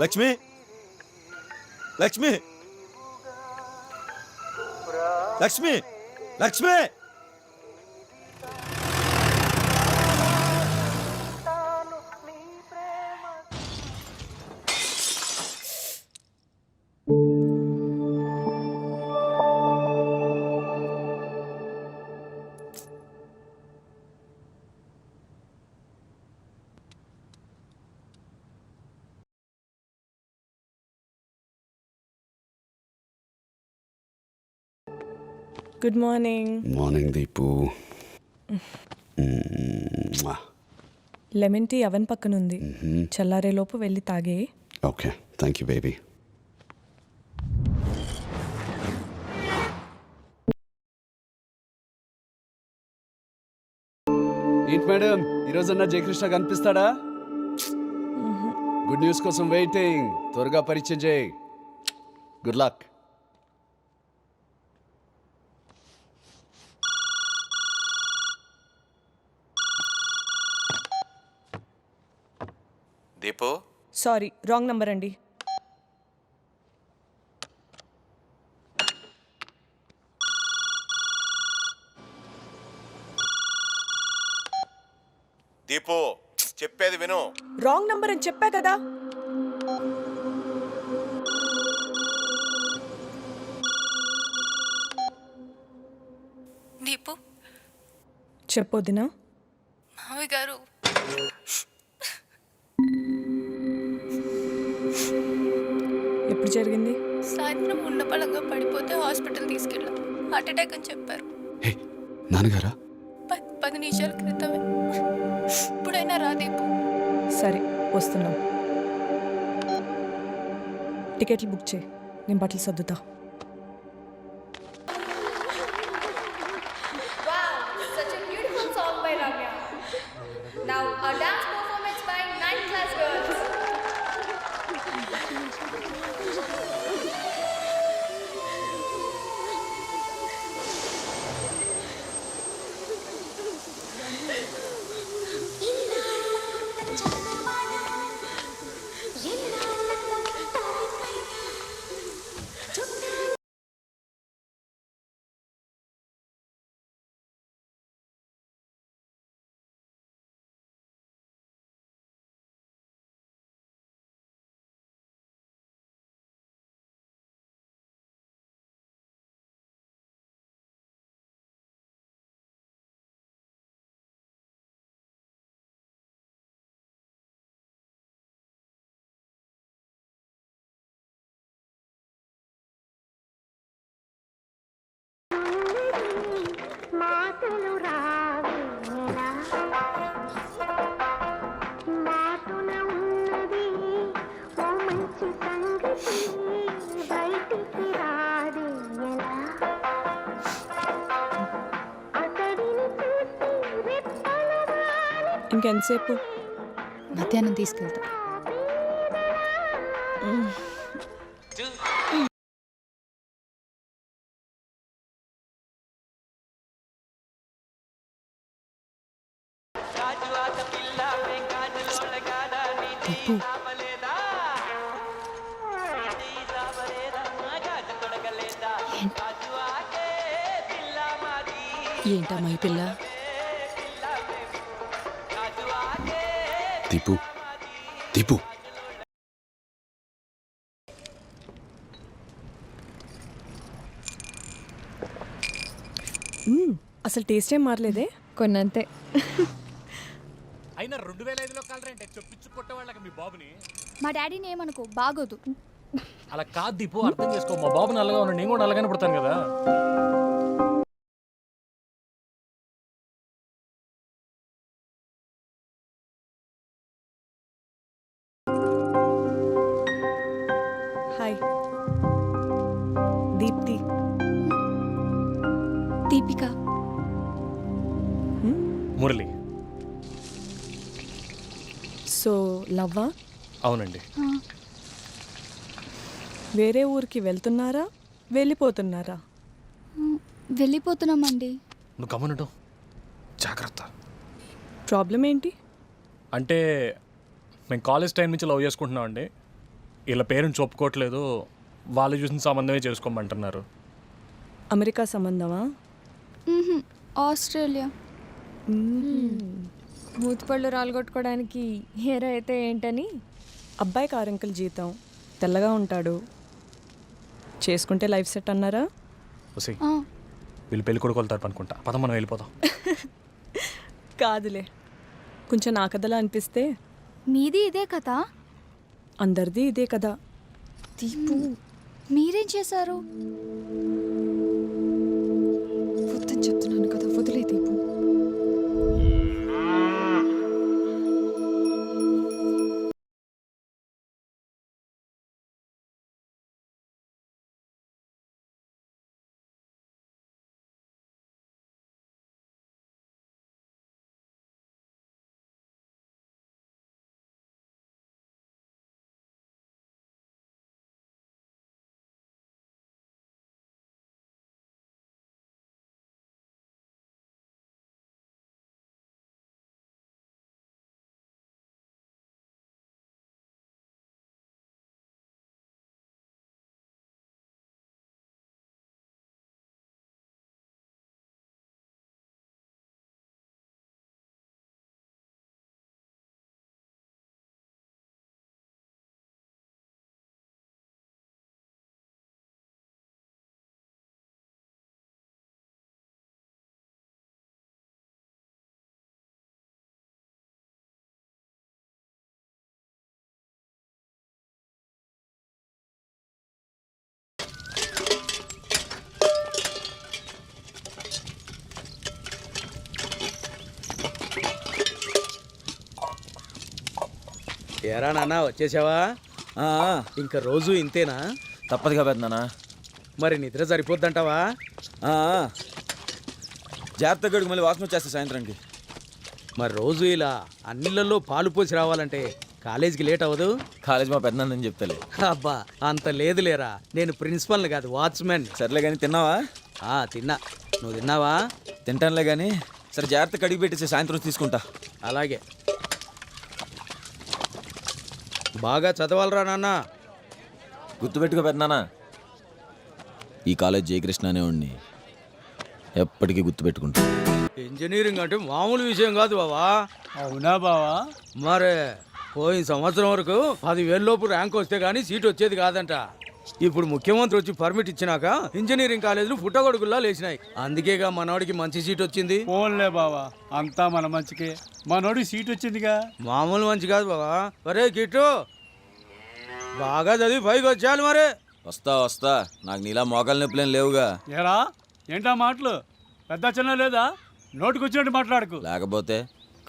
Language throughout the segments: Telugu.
Lakshmi Lakshmi Lakshmi Lakshmi good morning. Morning Deepu. Lemon tea oven పక్కన ఉంది, చల్లారేలోపు వెళ్ళి తాగే. Okay, thank you baby. ఏంటి మేడం, ఈరోజన్నా జయకృష్ణ కనిపిస్తాడా? గుడ్ న్యూస్ కోసం వెయిటింగ్. త్వరగా పరిచయం చేయి. Good luck. Deepu, sorry, wrong number అండి. దీపు చెప్పేది విను. రాంగ్ నంబర్ అని చెప్పా కదా. దీపు, చెప్పొద్దునా? మావి గారు ఎప్పుడు జరిగింది? సాయంత్రం ఉండపలంగా పడిపోతే హాస్పిటల్ తీసుకెళ్ళాం. హార్ట్ అటాక్ అని చెప్పారు. హే, నాన్నగారా? 10 నిమిషాల క్రితమే. ఇప్పుడైనా రా దీపు. సరే, వస్తున్నాం. టికెట్లు బుక్ చేయి, నేను బట్టలు సర్దుతా. Such a beautiful song by Ramya. Now a dance performance by 9th class girls. మాటలు రావేలా మాటున ఉన్నది ఓ మంచి సంగతి బయటికి రాదేలా అతడిని చూసి రెప్పలవాని ఇంకెంతసేపు? మధ్యాహ్నం తీసుకెళ్తా. దీపు, ఏంటమ్మా ఈ పిల్ల? దీపు, దీపు. అసలు టేస్ట్ ఏం మారలేదే. కొన్నంతే. అయినా 2005లో కలరంటే చొప్పించు కొట్టేవాళ్ళకి మీ బాబుని. మా డాడీని ఏమనుకో, బాగోదు. అలా కాదు దీపు, అర్థం చేసుకో. మా బాబు నల్లగా ఉన్నాడు, నేను కూడా నల్లగానే పుడతాను కదా. హాయ్, దీప్తి. దీపిక. మురళి. సో లవ్వా? అవునండి. వేరే ఊరికి వెళ్తున్నారా, వెళ్ళిపోతున్నారా? వెళ్ళిపోతున్నామండి. నువ్వు గమనటం జాగ్రత్త. ప్రాబ్లం ఏంటి? అంటే మేము కాలేజ్ టైం నుంచి లవ్ చేసుకుంటున్నాం అండి. వీళ్ళ పేరెంట్స్ ఒప్పుకోవట్లేదు, వాళ్ళు చూసిన సంబంధమే చేసుకోమంటున్నారు. అమెరికా సంబంధమా? ఆస్ట్రేలియా. మూతిపళ్ళు రాలగొట్టుకోవడానికి హెయిర్ అయితే ఏంటని. అబ్బాయికి 6 అంకెల జీతం, తెల్లగా ఉంటాడు, చేసుకుంటే లైఫ్ సెట్ అన్నారా? వసి వీళ్ళు పెళ్లి కొడుకు వెళ్తారు అనుకుంటా, పద మనం వెళ్ళిపోదాం. కాదులే, కొంచెం నా కథలా అనిపిస్తే. మీది ఇదే కదా? అందరిది ఇదే కదా. దీపు మీరేం చేశారు? వద్దని చెప్తున్నాను కదా, వదిలే దీపు. ఏరా నాన్న వచ్చేసావా? ఇంకా రోజు ఇంతేనా? తప్పదుగా పెద్దనా. మరి నిద్ర సరిపోద్దంటావా? జాగ్రత్త గడుగు, మళ్ళీ వాసన వచ్చేస్తా సాయంత్రానికి. మరి రోజు ఇలా అన్నిళ్ళల్లో పాలు పోసి రావాలంటే కాలేజీకి లేట్ అవ్వదు? కాలేజ్ మా పెద్దనాన్నని చెప్తాలే. అబ్బా అంత లేదులేరా, నేను ప్రిన్సిపల్ని కాదు వాచ్మెన్. సర్లే కానీ తిన్నావా? తిన్నా. నువ్వు తిన్నావా? తింటానులే కానీ. సరే జాగ్రత్త కడిగి పెట్టేసి సాయంత్రం తీసుకుంటా. అలాగే. బాగా చదవాలరా నాన్న. గుర్తుపెట్టుకో పెద్దనాన్న, ఈ కాలేజ్ జయకృష్ణ అనేవాడిని ఎప్పటికీ గుర్తుపెట్టుకుంటా. ఇంజనీరింగ్ అంటే మామూలు విషయం కాదు బావా. అవునా బావా? మరే పోయిన సంవత్సరం వరకు 10,000 లోపు ర్యాంక్ వస్తే గానీ సీట్ వచ్చేది కాదంట. ఇప్పుడు ముఖ్యమంత్రి వచ్చి పర్మిట్ ఇచ్చినాక ఇంజనీరింగ్ కాలేజీలు పుట్టగొడుగుల్లా లేచినాయి. అందుకేగా మనోడికి మంచి సీట్ వచ్చింది. పోన్లే బావా, అంతా మన మంచికే. మనోడి సీట్ వచ్చిందిగా. మామూలు మంచి కాదు బావా. ఒరే కిట్టు, బాగా చదివి పైకి వచ్చాలి. మరి వస్తా వస్తా, నాకు నీలా మోకాలు నొప్పులేం లేవుగా. ఏరా ఏంటా మాటలు? పెద్ద చిన్న లేదా? నోటికి వచ్చినట్టు మాట్లాడుకు. లేకపోతే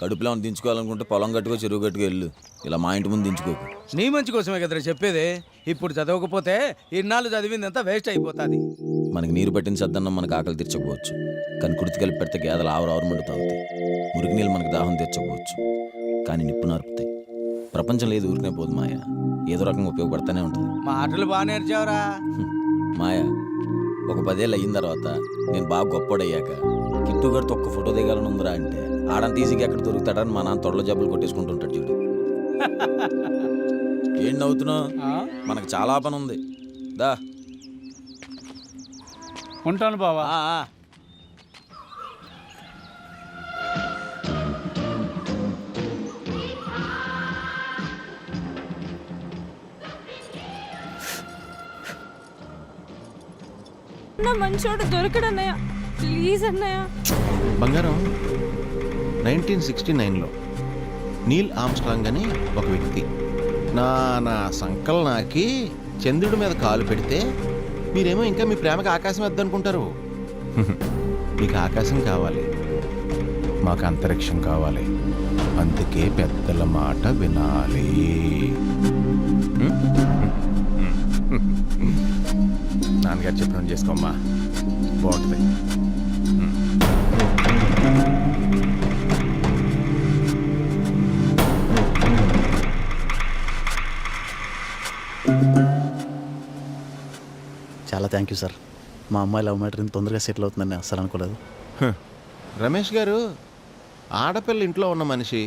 కడుపులో దించుకోవాలనుకుంటే పొలం గట్టుకో చెరువు గట్టుకు వెళ్ళు, ఇలా మా ఇంటి ముందు దించుకోకు. నీ మంచి కోసమే కదరా చెప్పేది. ఇప్పుడు చదవకపోతే ఇన్నాళ్ళు చదివిందంతా వేస్ట్ అయిపోతుంది. మనకి నీరు పట్టిన సద్దన్నం మనకు ఆకలి తీర్చకపోవచ్చు, కానీ కుర్తి కలిపి పెడితే గేదలు ఆవురు మండు తాగుతాయి. మురికి నీళ్ళు మనకు దాహం తీర్చకపోవచ్చు, కానీ నిప్పు నరుపుతాయి. ప్రపంచం లేదు ఊరికనే పోదు మాయ, ఏదో రకంగా ఉపయోగపడతానే ఉంటుంది. మాటలు బాగా నేర్చావురా. మాయ, ఒక 10 ఏళ్ళు అయిన తర్వాత నేను బాగా గొప్పడయ్యాక కిట్టు గారితో ఒక్క ఫోటో దిగాలని ఉందిరా అంటే ఆడంత ఈజీగా ఎక్కడ దొరుకుతాడని మా నాన్న తొడలో జబ్బులు కొట్టేసుకుంటుంటాడు చూడు. ఏం నవ్వుతున్నావు? మనకు చాలా పని ఉంది, దా. ఉంటాను బావా. నా మంచోడు దొరకడన్నయ్య, ప్లీజ్ అన్నయ్య. బంగారం, 1969లో నీల్ ఆమ్స్ట్రాంగ్ అని ఒక వ్యక్తి నా సంకలనాకి చంద్రుడి మీద కాలు పెడితే మీరేమో ఇంకా మీ ప్రేమకి ఆకాశం వద్దనుకుంటారు. మీకు ఆకాశం కావాలి, మాకు అంతరిక్షం కావాలి. అందుకే పెద్దల మాట వినాలి. నాన్నగారు చెప్పినట్టు చేసుకోమ్మా, బాగుంటుంది. చాలా థ్యాంక్ యూ సార్. మా అమ్మాయి లవ్ మ్యాటర్ ఇంత తొందరగా సెటిల్ అవుతుందని అస్సలు అనుకోలేదు. రమేష్ గారు, ఆడపిల్ల ఇంట్లో ఉన్న మనిషి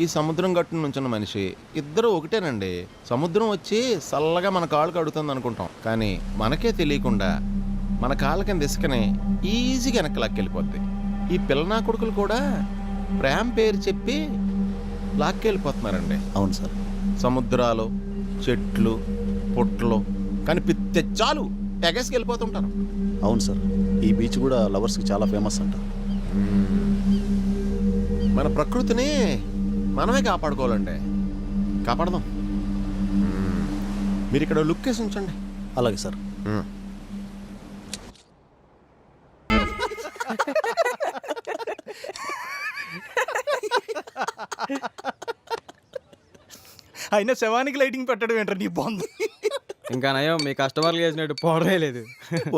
ఈ సముద్రం గట్టున నుంచున్న మనిషి ఇద్దరు ఒకటేనండి. సముద్రం వచ్చి చల్లగా మన కాళ్ళు కడుగుతుంది అనుకుంటాం, కానీ మనకే తెలియకుండా మన కాళ్ళ కింద ఇసుకని ఈజీగా వెనక్కి లాక్కెళ్ళిపోద్ది. ఈ పిల్లనా కొడుకులు కూడా ప్రేమ పేరు చెప్పి లాక్కెళ్ళిపోతున్నారండి. అవును సార్. సముద్రాలు, చెట్లు, పుట్టలు కనిపిస్తే చాలు ఎగేసుకు వెళ్ళిపోతుంటారు. అవును సార్, ఈ బీచ్ కూడా లవర్స్కి చాలా ఫేమస్ అంట. మన ప్రకృతిని మనమే కాపాడుకోవాలండి. కాపాడదాం. మీరు ఇక్కడ లుక్ వేసి ఉంచండి. అలాగే సార్. అయినా శవానికి లైటింగ్ పెట్టడం ఏంట్రా నీ బాగుంది. ఇంకా నయం మీ కస్టమర్లు చేసినట్టు పౌడరే లేదు.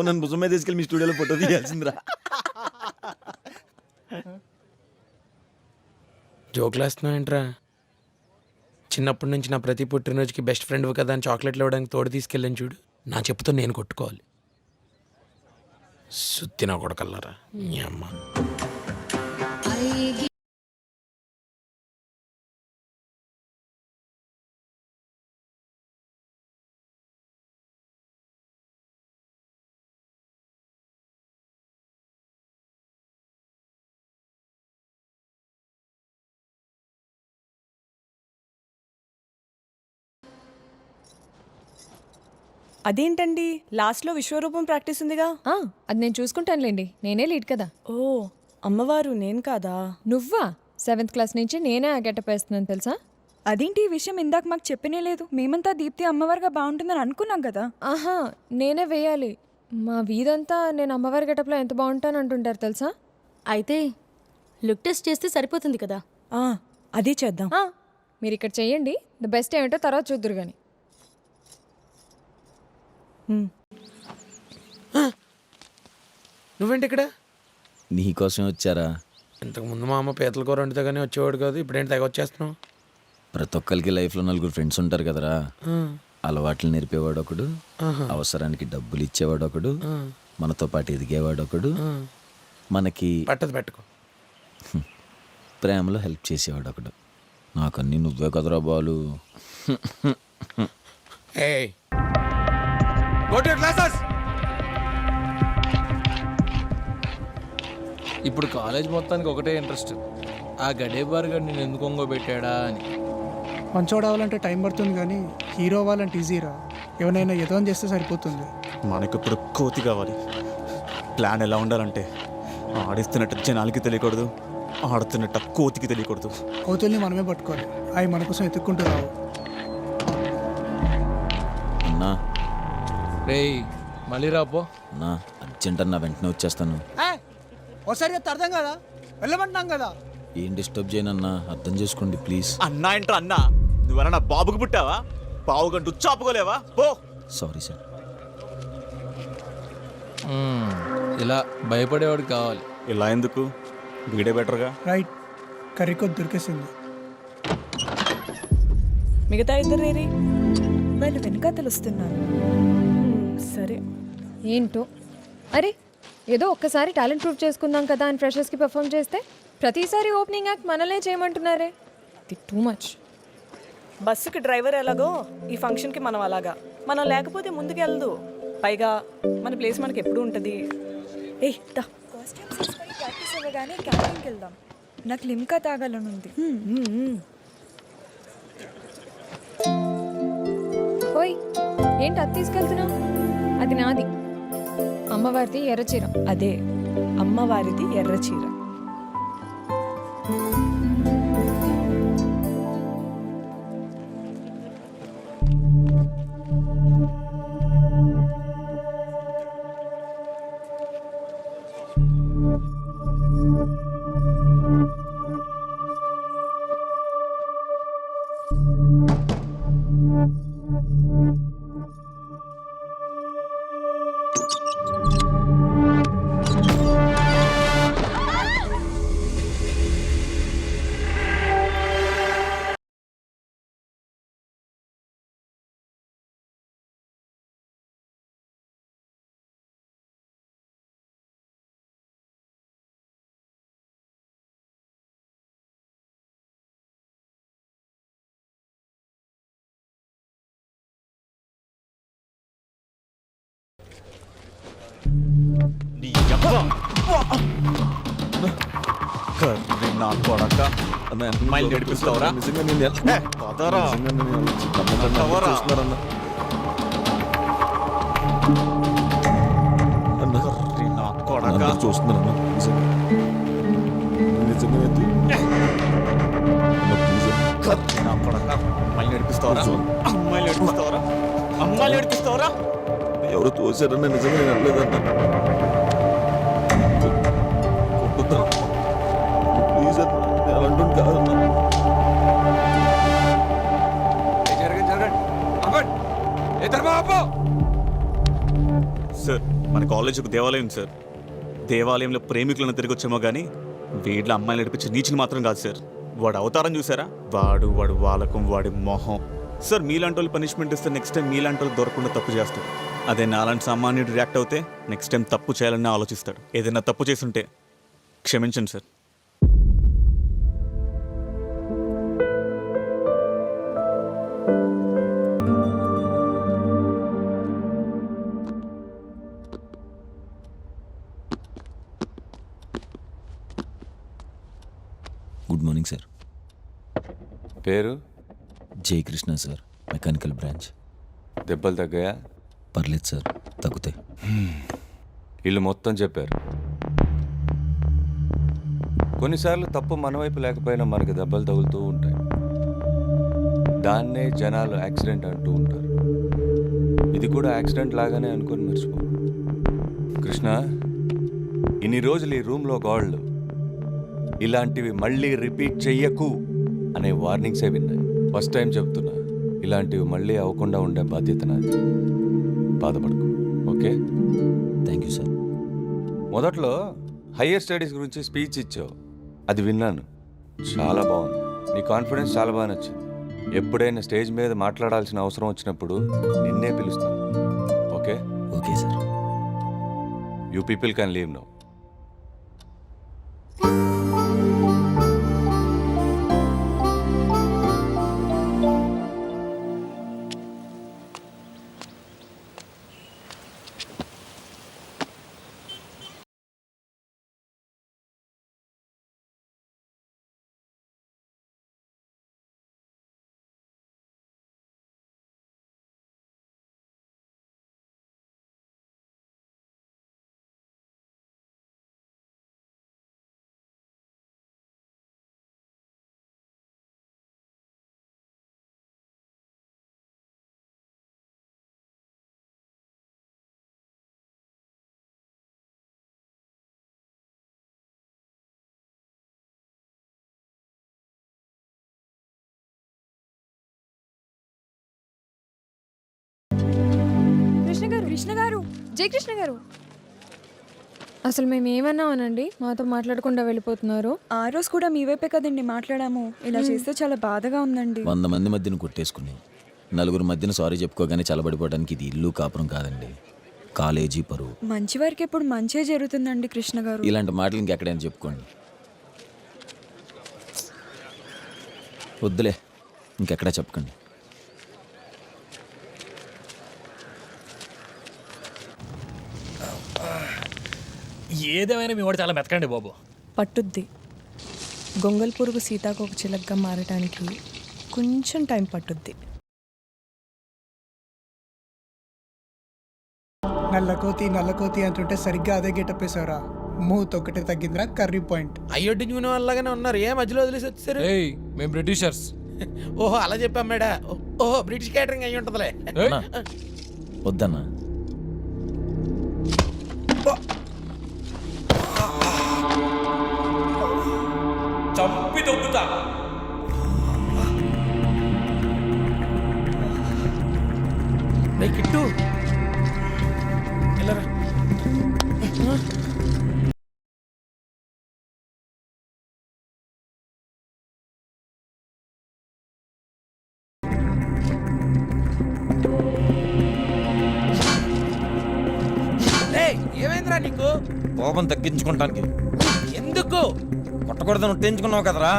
నన్ను భుజం మీద తీసుకెళ్ళి మీ స్టూడియోలో ఫోటో తీయాల్సిందిరా. జోకులు వేస్తున్నావు ఏంట్రా? చిన్నప్పటి నుంచి నా ప్రతి పుట్టినరోజుకి బెస్ట్ ఫ్రెండ్ కదా అని చాక్లెట్లు ఇవ్వడానికి తోడు తీసుకెళ్ళాను చూడు. నా చెప్పుతో నేను కొట్టుకోవాలి. సుత్తిన కొడకల్లారా మీ అమ్మ. అదేంటండి లాస్ట్లో విశ్వరూపం ప్రాక్టీస్ ఉందిగా? అది నేను చూసుకుంటానులేండి, నేనే లీడ్ కదా. ఓ అమ్మవారు నేను కాదా? నువ్వా? 7th క్లాస్ నుంచి నేనే ఆ గెటప్ వేస్తున్నాను తెలుసా? అదేంటి ఈ విషయం ఇందాక మాకు చెప్పనే లేదు. మేమంతా దీప్తి అమ్మవారిగా బాగుంటుందని అనుకున్నాం కదా. ఆహా, నేనే వేయాలి. మా వీధంతా నేను అమ్మవారి గెటప్లో ఎంత బాగుంటాను అంటుంటారు తెలుసా? అయితే లుక్ టెస్ట్ చేస్తే సరిపోతుంది కదా. అదే చేద్దాం. మీరు ఇక్కడ చెయ్యండి, ద బెస్ట్ ఏమిటో తర్వాత చూద్దరు కానీ. నువ్వేంటి ఇక్కడ? నీకోసం వచ్చారా? ఇంతకుముందు మా అమ్మ పీతల కూర వండితే కానీ వచ్చేవాడు కాదు, ఇప్పుడేంటి తెగ వచ్చేస్తున్నావు? ప్రతి ఒక్కరికి లైఫ్లో 4 ఫ్రెండ్స్ ఉంటారు కదరా. అలవాట్లు నేర్పేవాడు ఒకడు, అవసరానికి డబ్బులు ఇచ్చేవాడు ఒకడు, మనతో పాటు ఎదిగేవాడు ఒకడు, మనకి పట్టదు పెట్టుకో ప్రేమలో హెల్ప్ చేసేవాడు ఒకడు. నాకన్నీ నువ్వే కదరా బాలు. ఇప్పుడు కాలేజ్ మొత్తానికి ఒకటే ఇంట్రెస్ట్, ఆ గడేబార్ గడు నేను ఎందుకు ఒంగోబెట్టాడా అని. మంచోడు అవ్వాలంటే టైం పడుతుంది, కానీ హీరో అవ్వాలంటే ఈజీరా. ఎవరైనా ఏదో అని చేస్తే సరిపోతుంది. మనకు ఇప్పుడు కోతి కావాలి. ప్లాన్ ఎలా ఉండాలంటే ఆడిస్తున్నట్టు జనాలకి తెలియకూడదు, ఆడుతున్నట్టు కోతికి తెలియకూడదు. కోతుల్ని మనమే పట్టుకోవాలి, అవి మన కోసం ఎత్తుక్కుంటూ రావు. అన్నా రేయ్ మళ్ళీ రాపో. అన్నా అర్జెంట్ అన్నా, వెంటనే వచ్చేస్తాను. ఒకసారి చెప్తే అర్థం కదా, వెళ్ళమంటున్నాం కదా. ఏం డిస్టర్బ్ చేయనన్నా, అర్థం చేసుకోండి ప్లీజ్. అన్నా ఏంట్రా అన్నా? నువ్వన్నా బాబుకు పుట్టావా? పావు గంట చాపుకోలేవా? పో. Sorry sir. ఇలా భయపడేవాడు కావాలి. ఇలా ఎందుకు? వీడే బెటర్గా. రైట్, కర్రీ కొద్ది దొరికేసింది. మిగతా ఇద్దరు రేరి వాళ్ళు వెనుక తెలుస్తున్నారు. సరే. ఏంటో అరే, ఏదో ఒక్కసారి టాలెంట్ ప్రూవ్ చేసుకుందాం కదా అని ఫ్రెషర్స్కి పెర్ఫామ్ చేస్తే ప్రతిసారి ఓపెనింగ్ యాక్ట్ మనలే చేయమంటున్నారే. ఇది టూ మచ్. బస్సుకి డ్రైవర్ ఎలాగో ఈ ఫంక్షన్కి మనం అలాగా. మనం లేకపోతే ముందుకు వెళ్దు. పైగా మన ప్లేస్ మనకి ఎప్పుడు ఉంటుంది. కాస్ట్యూమ్స్ వేసుకొని ప్రాక్టీస్ అవ్వగానే క్యాంపింగ్కి వెళ్దాం. నాకు లిమ్కా తాగాలనుంది. ఓయ్, ఏంటి అది తీసుకెళ్తున్నావు? అది నాది, అమ్మవారిది ఎర్ర చీర. అదే అమ్మవారిది ఎర్ర చీర. నా కొడక అమ్మాయిలు నడిపిస్తావరా పదరా పదరా. నా కొడక చూస్తున్నాను నా కొడక అమ్మాయిలు నడిపిస్తావరా అమ్మాయిలు నడిపిస్తావరా అమ్మాయిలు నడిపిస్తావరా. ఎవరు తోసారన్న నిజంగా నేను అనలేదన్న ప్లీజ్ అన్న అలాంటి కాదన్నా. సార్ మన కాలేజ్ ఒక దేవాలయం సార్. దేవాలయంలో ప్రేమికులను తిరిగి వచ్చామో కానీ వీడిలో అమ్మాయిలు నడిపించే నీచుని మాత్రం కాదు సార్. వాడు అవతారం చూసారా, వాడు వాలకం, వాడి మొహం. సార్ మీలాంటి వాళ్ళు పనిష్మెంట్ ఇస్తే నెక్స్ట్ టైం మీలాంటి వాళ్ళు దొరకకుండా తప్పు చేస్తాడు. అదే నాలాంటి సామాన్యుడు రియాక్ట్ అవుతే నెక్స్ట్ టైం తప్పు చేయాలని ఆలోచిస్తాడు. ఏదైనా తప్పు చేసుంటే క్షమించండి సార్. Good morning sir. పేరు? Jayakrishna sir, mechanical branch. దెబ్బలు తగ్గాయా? పర్లేదు సార్, తగ్గుతాయి. వీళ్ళు మొత్తం చెప్పారు. కొన్నిసార్లు తప్పు మన వైపు లేకపోయినా మనకి దెబ్బలు తగులుతూ ఉంటాయి. దాన్నే జనాలు యాక్సిడెంట్ అంటూ ఉంటారు. ఇది కూడా యాక్సిడెంట్ లాగానే అనుకొని మర్చిపో. కృష్ణ, ఇన్ని రోజులు ఈ రూమ్లో గోళ్ళు ఇలాంటివి మళ్ళీ రిపీట్ చెయ్యకు అనే వార్నింగ్సే విన్నాయి. ఫస్ట్ టైం చెప్తున్నా, ఇలాంటివి మళ్ళీ అవ్వకుండా ఉండే బాధ్యత నాది. బాధపడకు, ఓకే? Thank you sir. మొదట్లో హయ్యర్ స్టడీస్ గురించి స్పీచ్ ఇచ్చావు, అది విన్నాను. చాలా బాగుంది. నీ కాన్ఫిడెన్స్ చాలా బాగా నచ్చింది. ఎప్పుడైనా స్టేజ్ మీద మాట్లాడాల్సిన అవసరం వచ్చినప్పుడు నిన్నే పిలుస్తాను, okay? Okay sir. You people can leave now. Krishna గారు, జయకృష్ణ గారు, అసలు మేము ఏమన్నామనండి? మాతో మాట్లాడకుండా వెళ్ళిపోతున్నారు. ఆ రోజు కూడా మీ వైపే కదండి మాట్లాడాము. ఇలా చేస్తే చాలా బాధగా ఉందండి. 100 మంది మధ్యన కొట్టేసుకుని నలుగురు మధ్యన సారీ చెప్పుకోగానే చల్లబడిపోవడానికి ఇది ఇల్లు కాపురం కాదండి, కాలేజీ పరువు. మంచి వారికి ఎప్పుడు మంచే జరుగుతుందండి కృష్ణ గారు. ఇలాంటి మాటలు ఇంకెక్కడైనా చెప్పుకోండి. వద్దులే, ఇంకెక్కడా చెప్పకండి. ఏదేమైనా మీ వాడు చాలా మెతకండి బాబు. పట్టుద్ది. గొంగల్ పురుగు సీతాకోక చిలకగా మారటానికి కొంచెం టైం పట్టుద్ది. నల్లకోతి అంటుంటే సరిగ్గా అదే గెటప్ వేసారా? మూత్ ఒకటే తగ్గిందిరా, కర్రీ పాయింట్. అయ్యొడ్డించుకునే వాళ్ళగానే ఉన్నారు, ఏ మధ్యలో వదిలేసి వచ్చేసారు? మేము బ్రిటిషర్స్. ఓహో, అలా చెప్పాం మేడా. ఓహో, బ్రిటిష్ క్యాటరింగ్ అయ్యి ఉంటుందిలే. వద్దన్నా. చంపి దొబ్బుతా. కిట్టు వెళ్ళరా. ఏమైందిరా నీకు? కోపం తగ్గించుకుంటానికి. ఎందుకు? కొట్టకూడదని ఉట్టేయించుకున్నావు కదరా.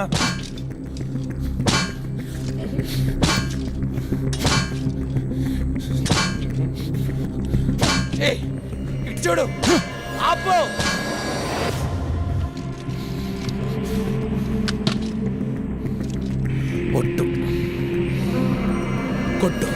ఇటు చూడు, ఆపు. ఒట్టు కొట్టు.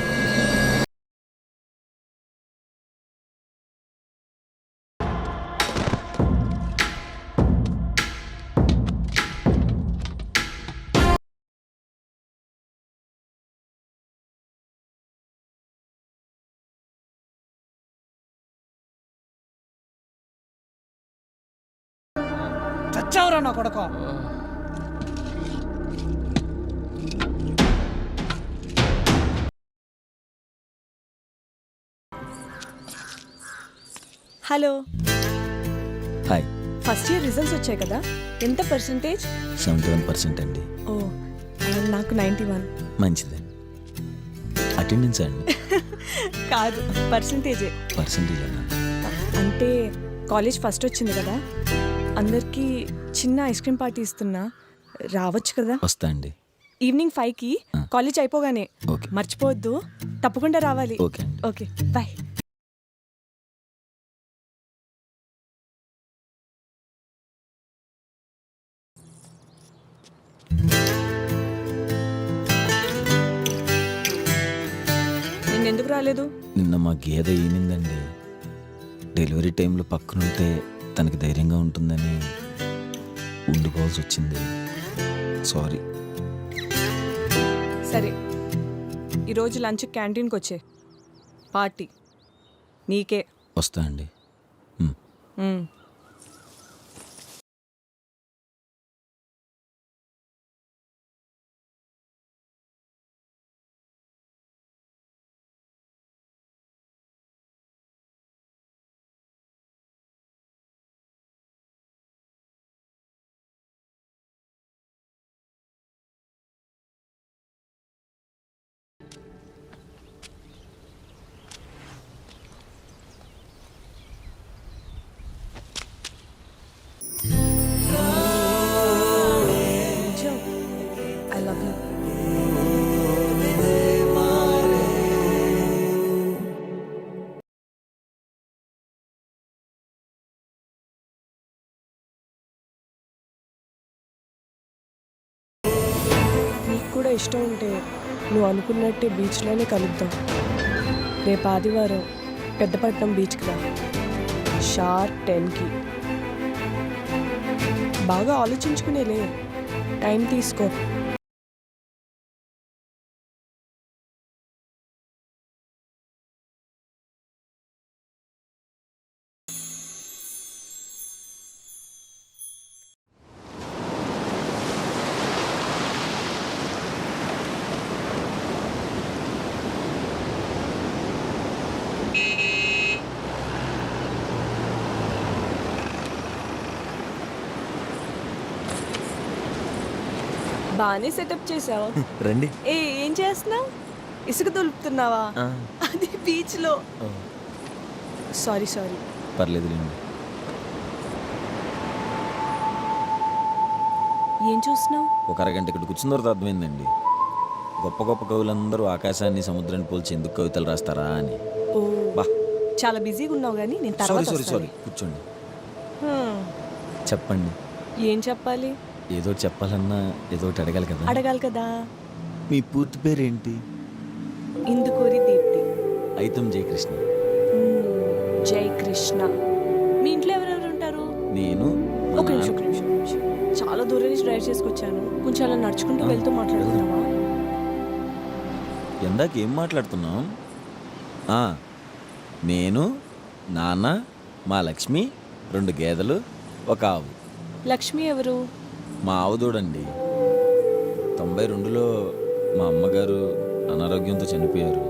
చచ్చావురా నా కొడక. Hello, hi. First year results వచ్చాయి కదా, ఎంత పర్సంటేజ్? 71% అండి. ఓ, నాకు 91. మంచిదండి. అటెండెన్స్ అండి? కాదు, పర్సంటేజే. పర్సంటేజ్ అన్నా? అంటే కాలేజ్ ఫస్ట్ వచ్చింది కదా, అందరికీ చిన్న ఐస్ క్రీమ్ పార్టీ ఇస్తున్నా, రావచ్చు కదా? వస్తా అండి. ఈవినింగ్ 5కి కాలేజ్ అయిపోగానే. ఓకే. మర్చిపోవద్దు, తప్పకుండా రావాలి. ఓకే అండి. Okay, bye. నిన్నెందుకు రాలేదు? నిన్న మా గేదె ఈనిందండి. డెలివరీ టైంలో పక్కనుంటే తనకి ధైర్యంగా ఉంటుందని ఉండిపోవాల్సి వచ్చింది. సారీ. సరే, ఈరోజు లంచ్ క్యాంటీన్కి వచ్చే, పార్టీ నీకే. వస్తా అండి. మ్. I love you. నీకు కూడా ఇష్టం ఉంటే నువ్వు అనుకున్నట్టే బీచ్లోనే కలుద్దాం. రేపు ఆదివారం పెద్దపట్నం బీచ్కి రా, షార్ప్ 10కి. బాగా ఆలోచించుకునేలే, టైం తీసుకో. బాగానే సెటప్ చేసావు. రండి. ఏం చేస్తున్నావు? ఇసుక దులుపుతున్నావా? అది బీచ్లో. సారీ. పర్లేదులేండి. ఏం చూస్తున్నావు? ఒక అరగంట ఇక్కడ కూర్చున్న తర్వాత అర్థమైందండి, గొప్ప గొప్ప కవులందరూ ఆకాశాన్ని సముద్రాన్ని పోల్చి ఎందుకు కవితలు రాస్తారా అని. ఓ, బా, చాలా బిజీగా ఉన్నావు కానీ నేను తర్వాత సారీ వస్తాను. కూర్చోండి. చెప్పండి. ఏం చెప్పాలి? ఏదో చెప్పాలన్నా ఏదో ఒకటి అడగాలి కదా. మీ పూర్తి పేరేంటి? ఇందుకూరి దీప్తి. అయితం జయకృష్ణ. జై కృష్ణ. మీ ఇంట్లో ఎవరెవరు ఉంటారు? నేను. ఒక నిమిషం. చాలా దూరం నుంచి డ్రైవ్ చేసుకొచ్చాను, కొంచెం అలా నడుచుకుంటూ వెళ్తూ మాట్లాడుతున్నావా? ఎందాక ఏం మాట్లాడుతున్నాం? నేను, నాన్న, మా లక్ష్మి, 2 గేదెలు, ఒక ఆవు. లక్ష్మి ఎవరు? మా ఆవు దూడండి. 92లో మా అమ్మగారు అనారోగ్యంతో చనిపోయారు.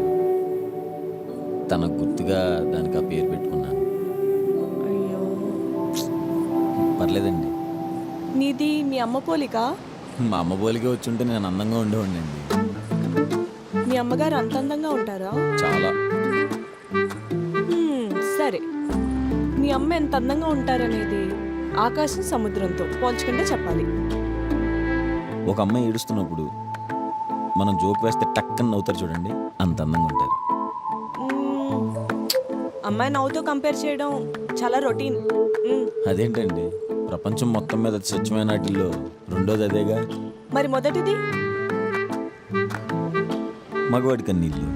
తనకు గుర్తుగా దానికి ఆ పేరు పెట్టుకున్నాను. అయ్యో, పర్లేదండి. నీది మీ అమ్మ పోలిక? మా అమ్మ పోలికే వచ్చి ఉంటే నేను అందంగా ఉండేవాడిని. మీ అమ్మగారు అంత అందంగా ఉంటారా? చాలా. సరే, మీ అమ్మ ఎంత అందంగా ఉంటారనేది ఆకాశం సముద్రంతో పోల్చుకుంటే చెప్పాలి. ఒక అమ్మాయి ఏడుస్తున్నప్పుడు మనం జోక్ వేస్తే టక్కన నవ్వుతారు చూడండి, అంత అందంగా ఉంటారు. అమ్మాయి నవ్వుతో కంపేర్ చేయడం చాలా రొటీన్. అదేంటండి, ప్రపంచం మొత్తం మీద స్వచ్ఛమైన వాటిల్లో రెండోది అదేగా. మరి మొదటిది? మగవాడి కన్నీళ్ళు.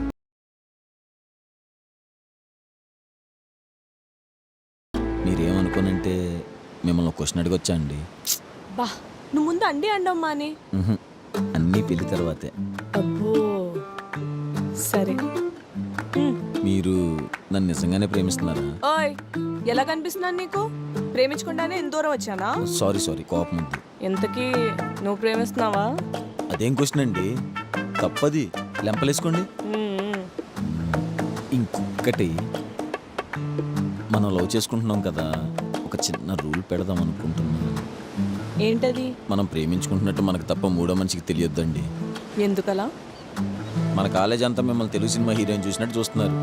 మీరేమనుకోనంటే మిమ్మల్ని క్వశ్చన్ అడిగొచ్చా అండి? బా నువ్వు ముందు అండి అండమ్మా అని. ఉహుం. అన్నీ పెళ్లి తర్వాతే. అబ్బో సరే. మీరు నన్ను నిజంగానే ప్రేమిస్తున్నారా? ఓయ్ ఎలా కనిపిస్తున్నాను నీకు? ప్రేమించకుండానే ఎంత దూరం వచ్చానా? సారీ కోపం ఉంది. ఎంతకీ నువ్వు ప్రేమిస్తున్నావా? అదేం క్వశ్చన్ అండి, తప్పది, లెంపలేసుకోండి. మ్మ్. ఇంకొకటి, మనం లవ్ చేసుకుంటున్నాం కదా, ఒక చిన్న రూల్ పెడదాం అనుకుంటున్నాను. ఏంటది? మనం ప్రేమించుకుంటున్నట్టు మనకు తప్ప మూడో మనిషికి తెలియొద్దండి. ఎందుకలా? మన కాలేజ్ అంతా మిమ్మల్ని తెలుగు సినిమా హీరోయిన్ చూసినట్టు చూస్తున్నారు.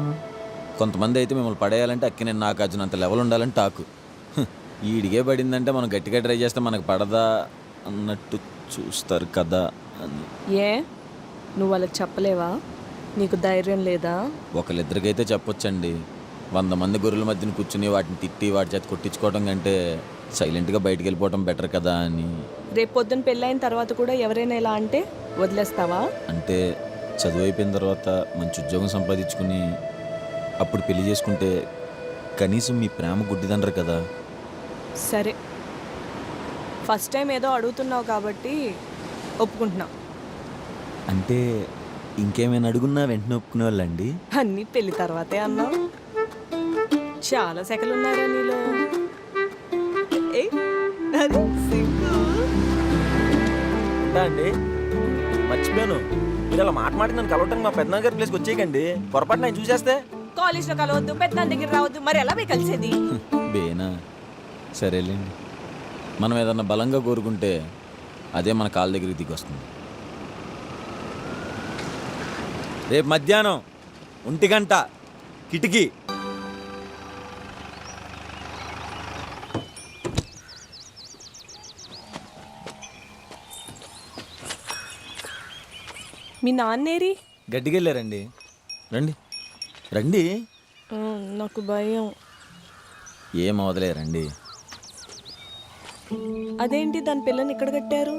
కొంతమంది అయితే మిమ్మల్ని పడేయాలంటే అక్కినేని నాగార్జున అంత లెవెల్ ఉండాలని టాకు. ఈడిగే పడిందంటే మనం గట్టిగా ట్రై చేస్తే మనకు పడదా అన్నట్టు చూస్తారు కదా అని. ఏ నువ్వు వాళ్ళకి చెప్పలేవా? నీకు ధైర్యం లేదా? ఒకళ్ళిద్దరికైతే చెప్పొచ్చండి. 100 మంది గొర్రెల మధ్యన కూర్చుని వాటిని తిట్టి వాటి చేత కొట్టించుకోవడం కంటే సైలెంట్గా బయటికి వెళ్ళిపోవడం బెటర్ కదా అని. రేపు పొద్దున్న పెళ్ళైన తర్వాత కూడా ఎవరైనా ఇలా అంటే వదిలేస్తావా? అంటే చదువు అయిపోయిన తర్వాత మంచి ఉద్యోగం సంపాదించుకుని అప్పుడు పెళ్లి చేసుకుంటే కనీసం మీ ప్రేమ గుడ్డిదనరు కదా. సరే ఫస్ట్ టైం ఏదో అడుగుతున్నావు కాబట్టి ఒప్పుకుంటున్నా. అంటే ఇంకేమైనా అడుగున్నా వెంటనే ఒప్పుకునే వాళ్ళండి? అన్నీ పెళ్లి తర్వాతే అన్నావు. చాలా సెకలున్నారా నీలో? ఏయ్, అది సిగ్గు. అండి మర్చిపోయాను, మీరు అలా మాట నన్ను కలవటానికి మా పెద్దనాన్న గారి ప్లేస్కి వచ్చేయకండి. పొరపాటు నేను చూసేస్తే కాలేజ్లో కలవద్దు, పెద్దనాన్న దగ్గర రావద్దు, మరి ఎలా పోయి కలిసేది? బేనా సరేలేండి. మనం ఏదన్నా బలంగా కోరుకుంటే అదే మన కాళ్ళ దగ్గరికి దిగి వస్తుంది. రేపు మధ్యాహ్నం 1 గంట కిటికీ. మీ నాన్నేరి? గట్టిగా వెళ్ళారండి. రండి రండి. నాకు భయం. ఏం అవదలే రండి. అదేంటి దాని పిల్లని ఇక్కడ కట్టారు?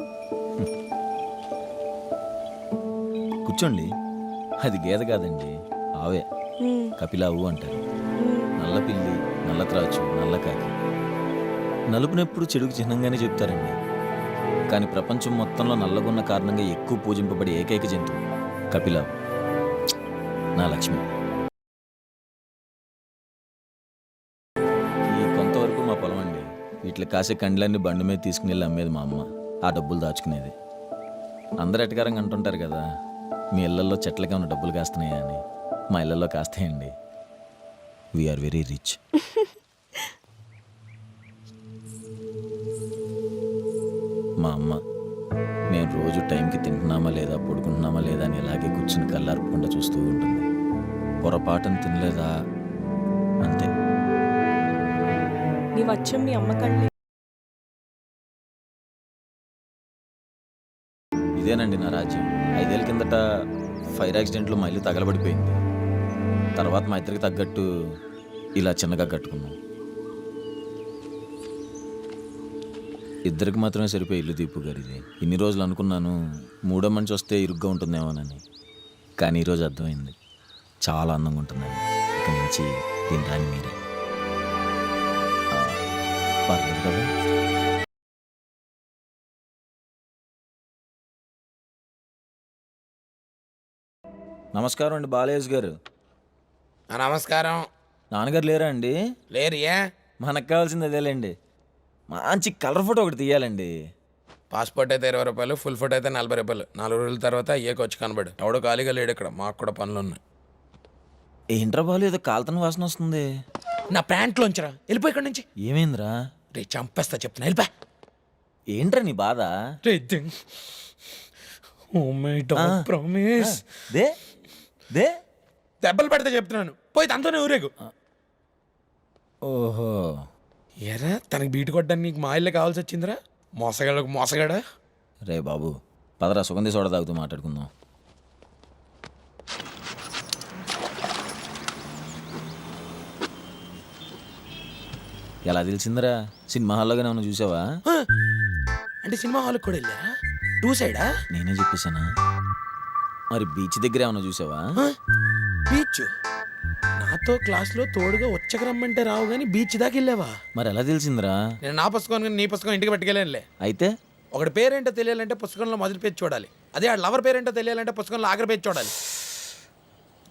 కూర్చోండి. అది గేదె కాదండి, ఆవే. కపిలావు అంటారు. నల్ల పిల్లి, నల్ల త్రాచు, నల్ల కాకి. నలుపునెప్పుడు చెడుకు చిహ్నంగానే చెప్తారండి. కానీ ప్రపంచం మొత్తంలో నల్లగున్న కారణంగా ఎక్కువ పూజింపబడే ఏకైక జంతువు కపిలావు, నా లక్ష్మి. ఈ కొంతవరకు మా పొలం అండి. వీటికి కాసే కండ్లన్నీ బండి మీద తీసుకుని వెళ్ళి అమ్మేది మా అమ్మ. ఆ డబ్బులు దాచుకునేది. అందరు ఎటకారంగా అంటుంటారు కదా, మీ ఇళ్లలో చెట్లకి ఉన్న డబ్బులు కాస్తున్నాయా అని. మా ఇళ్లలో కాస్తాయండి. We are very rich. మా అమ్మ మేము రోజు టైంకి తింటున్నామా లేదా, పడుకుంటున్నామా లేదా అని ఇలాగే కూర్చుని కళ్ళార్పకుండా చూస్తూ ఉంటుంది. పొరపాటును తినలేదా అంతే. నీ వచ్చం మీ అమ్మ కళ్ళే. ఇదేనండి నా రాజ్యం. 5 ఏళ్ళ కిందట ఫైర్ యాక్సిడెంట్లో మా ఇల్లు తగలబడిపోయింది. తర్వాత మా ఇద్దరికి తగ్గట్టు ఇలా చిన్నగా కట్టుకున్నాం. ఇద్దరికి మాత్రమే సరిపోయి ఇల్లు దీపు గారు. ఇది ఇన్ని రోజులు అనుకున్నాను మూడో మనిషి వస్తే ఇరుగ్గా ఉంటుందేమోనని. కానీ ఈరోజు అర్థమైంది, చాలా అందంగా ఉంటుందని. ఇక నుంచి దీని రాని మీరే. పర్లేదు కదా. నమస్కారం అండి బాలయేష్ గారు. నమస్కారం. నాన్నగారు లేరా అండి? లేరియా? మనకు కావాల్సింది అదేలేండి, మంచి కలర్ ఫోటో ఒకటి తీయాలండి. పాస్పోర్ట్ అయితే 20 రూపాయలు, ఫుల్ ఫోటో అయితే 40 రూపాయలు. 4 రోజుల తర్వాత అయ్యాక వచ్చి కనబడు. ఎవడో ఖాళీగా లేడు ఇక్కడ, మాకు కూడా పనులు ఉన్నాయి. ఏంట్రా బాలు, ఏదో కాలుతన వాసన వస్తుంది. నా ప్యాంట్లోంచరా, వెళ్ళిపోయి ఇక్కడి నుంచి. ఏమైందిరా? రే చంపేస్తా చెప్తున్నా, వెళ్ళిపా. ఏంట్రా నీ బాధ? ప్రామిస్. దే దెబ్బలు పెడితే చెప్తున్నాను, పోయి తనతోనే ఊరేగు. ఓహో, ఎరా తనకి బీటు కొట్టడానికి నీకు మా ఇల్లే కావాల్సి వచ్చిందిరా? మోసగాళ్ళకు మోసగాడా. రే బాబు పదరా, సుగంధి సోడా తాగుతూ మాట్లాడుకుందాం. ఎలా తెలిసిందిరా? సినిమా హాల్లోగానే ఏమన్నా చూసావా? అంటే సినిమా హాల్కి కూడా వెళ్ళారా? 2 సైడా? నేనే చెప్పేశానా? మరి బీచ్ దగ్గర ఏమన్నా చూసావా? బీచ్ నాతో క్లాస్లో తోడుగా వచ్చక రమ్మంటే రావు కానీ బీచ్ దాకా వెళ్ళావా? మరి ఎలా తెలిసిందిరా? నేను నా పుస్తకం కానీ నీ పుస్తకం ఇంటికి పట్టుకెళ్ళానులే. అయితే ఒకటి పేరేంటో తెలియాలంటే పుస్తకంలో మొదటి పేజ్ చూడాలి. అదే ఆ లవర్ పేరేంటో తెలియాలంటే పుస్తకంలో ఆఖరి పేజ్ చూడాలి.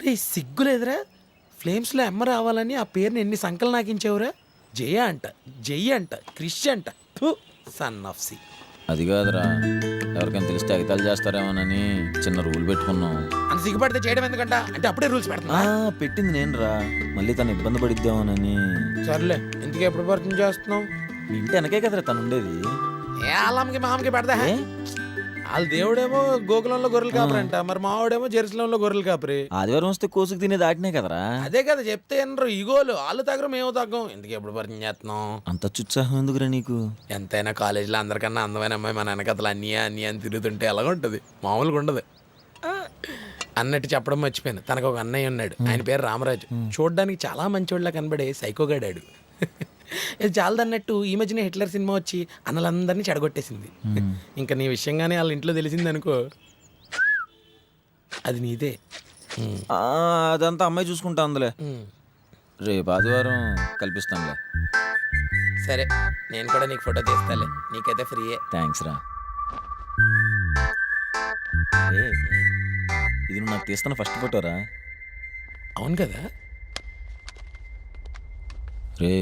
రే సిగ్గులేదురా? ఫ్లేమ్స్లో ఎమ్మ రావాలని ఆ పేరుని ఎన్ని సంకలు నాకించావురా? జయ అంట, జై అంట, క్రిష్ అంట, సన్ ఆఫ్ సి. అది కాదురా, ఎవరికైనా తెలిస్తే ఎగతాలు చేస్తారేమోనని చిన్న రూల్ పెట్టుకున్నాం. అంత సిగ్గుపడితే చేయడం ఎందుకంట? అంటే అప్పుడే రూల్స్ పెడతా. పెట్టింది నేను రా, మళ్ళీ తను ఇబ్బంది పడిద్దామోనని. సర్లే, ఇంటికి ఎప్పుడు పరిచయం చేస్తున్నావు? మీ ఇంటి వెనకే కదరా తను ఉండేది. ఏ ఆలంకి మామకి పెడతా. వాళ్ళ దేవుడేమో గోకులంలో గొర్రెలు కాపరంట, మరి మావాడేమో జెరూసలంలో గొర్రెలు కాపరి. ఆదివారం వస్తే కోసుకు తినే దాటినే కదరా. అదే కదా చెప్తే ఎనరు ఈగోలు. వాళ్ళు తగ్గరు మేము తగ్గం. ఎందుకు ఎప్పుడు పరిచయం చేస్తున్నాం? అంత చుత్సాహం ఎందుకురా నీకు? ఎంతైనా కాలేజీలో అందరికన్నా అందమైన అమ్మాయి మన వెనకతలు అన్నీ అని తిరుగుతుంటే ఎలాగ ఉంటుంది? మామూలుగా ఉండదు. అన్నట్టు చెప్పడం మర్చిపోయాను, తనకు ఒక అన్నయ్య ఉన్నాడు. ఆయన పేరు రామరాజు. చూడడానికి చాలా మంచోళ్ళ కనబడే సైకోగాడాడు. ఇది చాలదన్నట్టు ఈ మధ్యన హిట్లర్ సినిమా వచ్చి అన్నలందరినీ చెడగొట్టేసింది. ఇంకా నీ విషయంగానే వాళ్ళ ఇంట్లో తెలిసింది అనుకో, అది నీదే. అదంతా అమ్మాయి చూసుకుంటా అందులే. రేపు ఆదివారం కల్పిస్తానులే. సరే, నేను కూడా నీకు ఫోటో తీస్తాలే. నీకైతే ఫ్రీయే. థ్యాంక్స్ రా. ఇది నువ్వు నాకు తీస్తున్న ఫస్ట్ ఫోటోరా? అవును కదా. రే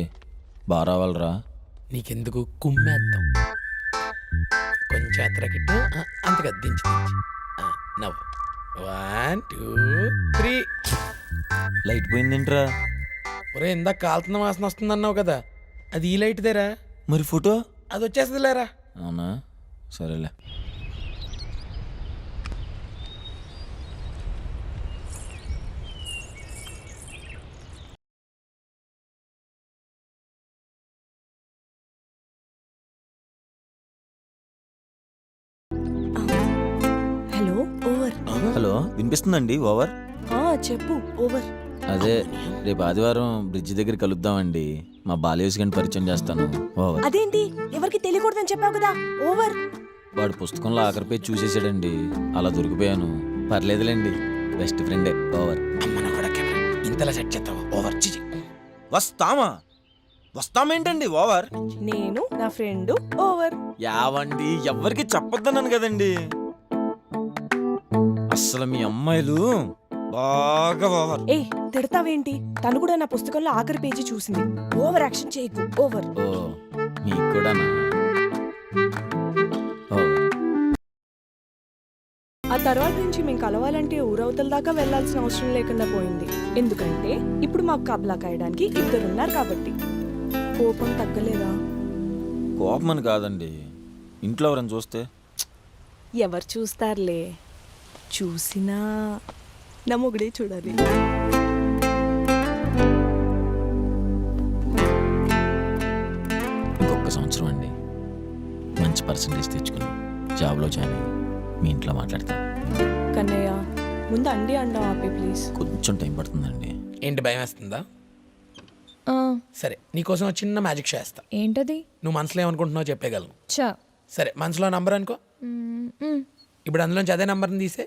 బాగా రావాలరా. నీకెందుకు కుమ్మేద్దాం. కొంచెం అత్రకిట్టు, అంతగా దించి నవ్వు. 1 2 3. లైట్ పోయిందేంట్రా? ఒరే, ఇందాక కాలుతున్న వాసన వస్తుందన్నావు కదా, అది ఈ లైట్ దేరా. మరి ఫోటో? అది వచ్చేస్తుంది లేరా. అవునా, సరేలే. Hello, over. హలో, వినిపిస్తుందండి? ఓవర్. చెప్పు, ఓవర్. అదే రేపు ఆదివారం బ్రిడ్జ్ దగ్గర కలుద్దామండి. మా బాలయోసి గంట పరిచయం చేస్తాను. ఓవర్. అదేంటి, ఎవరికి తెలియకూడదని చెప్పావు కదా. ఓవర్. వాడు పుస్తకంలో ఆఖరి పేజ్ చూసేసాడండి, అలా దొరికిపోయాను. పర్లేదులేండి, బెస్ట్ ఫ్రెండే. ఓవర్. అమ్మన కూడా కెమెరా ఇంతలా సెట్ చేస్తావా? ఓవర్. చిచి. వస్తామా? వస్తామేంటండి? ఓవర్. నేను నా ఫ్రెండ్ ఓవర్. యావండి, ఎవ్వరికి చెప్పొద్దన్నాను కదండి. అసలు మీ అమ్మాయిలు బాగా ఓవర్. ఏ తిడతావేంటి? తను కూడా నా పుస్తకంలో ఆఖరి పేజీ చూసింది. ఓవర్ యాక్షన్ చేయకు. ఓవర్. ఓ, మీకు కూడానా? ఆ తర్వాత నుంచి మేము కలవాలంటే ఊరవతల దాకా వెళ్లాల్సిన అవసరం లేకుండా పోయింది. ఎందుకంటే ఇప్పుడు మాకు కబ్లా కాయడానికి ఇద్దరున్నారు కాబట్టి. కోపం తగ్గలేదా? కోపం అని కాదండి, ఇంట్లో ఎవరైనా చూస్తే. ఎవరు చూస్తారులే, చూసినా నా మొగుడే చూడాలి. ఇంకొక సంవత్సరం అండి, మంచి పర్సంటేజ్ తెచ్చుకుని జాబ్లో జాయిన్ అయ్యి మీ ఇంట్లో మాట్లాడతాను. కన్నయ్య, ముందు అండి అండం ఆపే ప్లీజ్. కొంచెం టైం పడుతుందండి. ఏంటి, భయం వేస్తుందా? సరే, నీకోసం ఒక చిన్న మ్యాజిక్ షో వేస్తా. ఏంటది? నువ్వు మనసులో ఏమనుకుంటున్నావు చెప్పగలను. చా. సరే, మనసులో నంబర్ అనుకో. ఇప్పుడు అందులోంచి అదే నంబర్ని తీసే,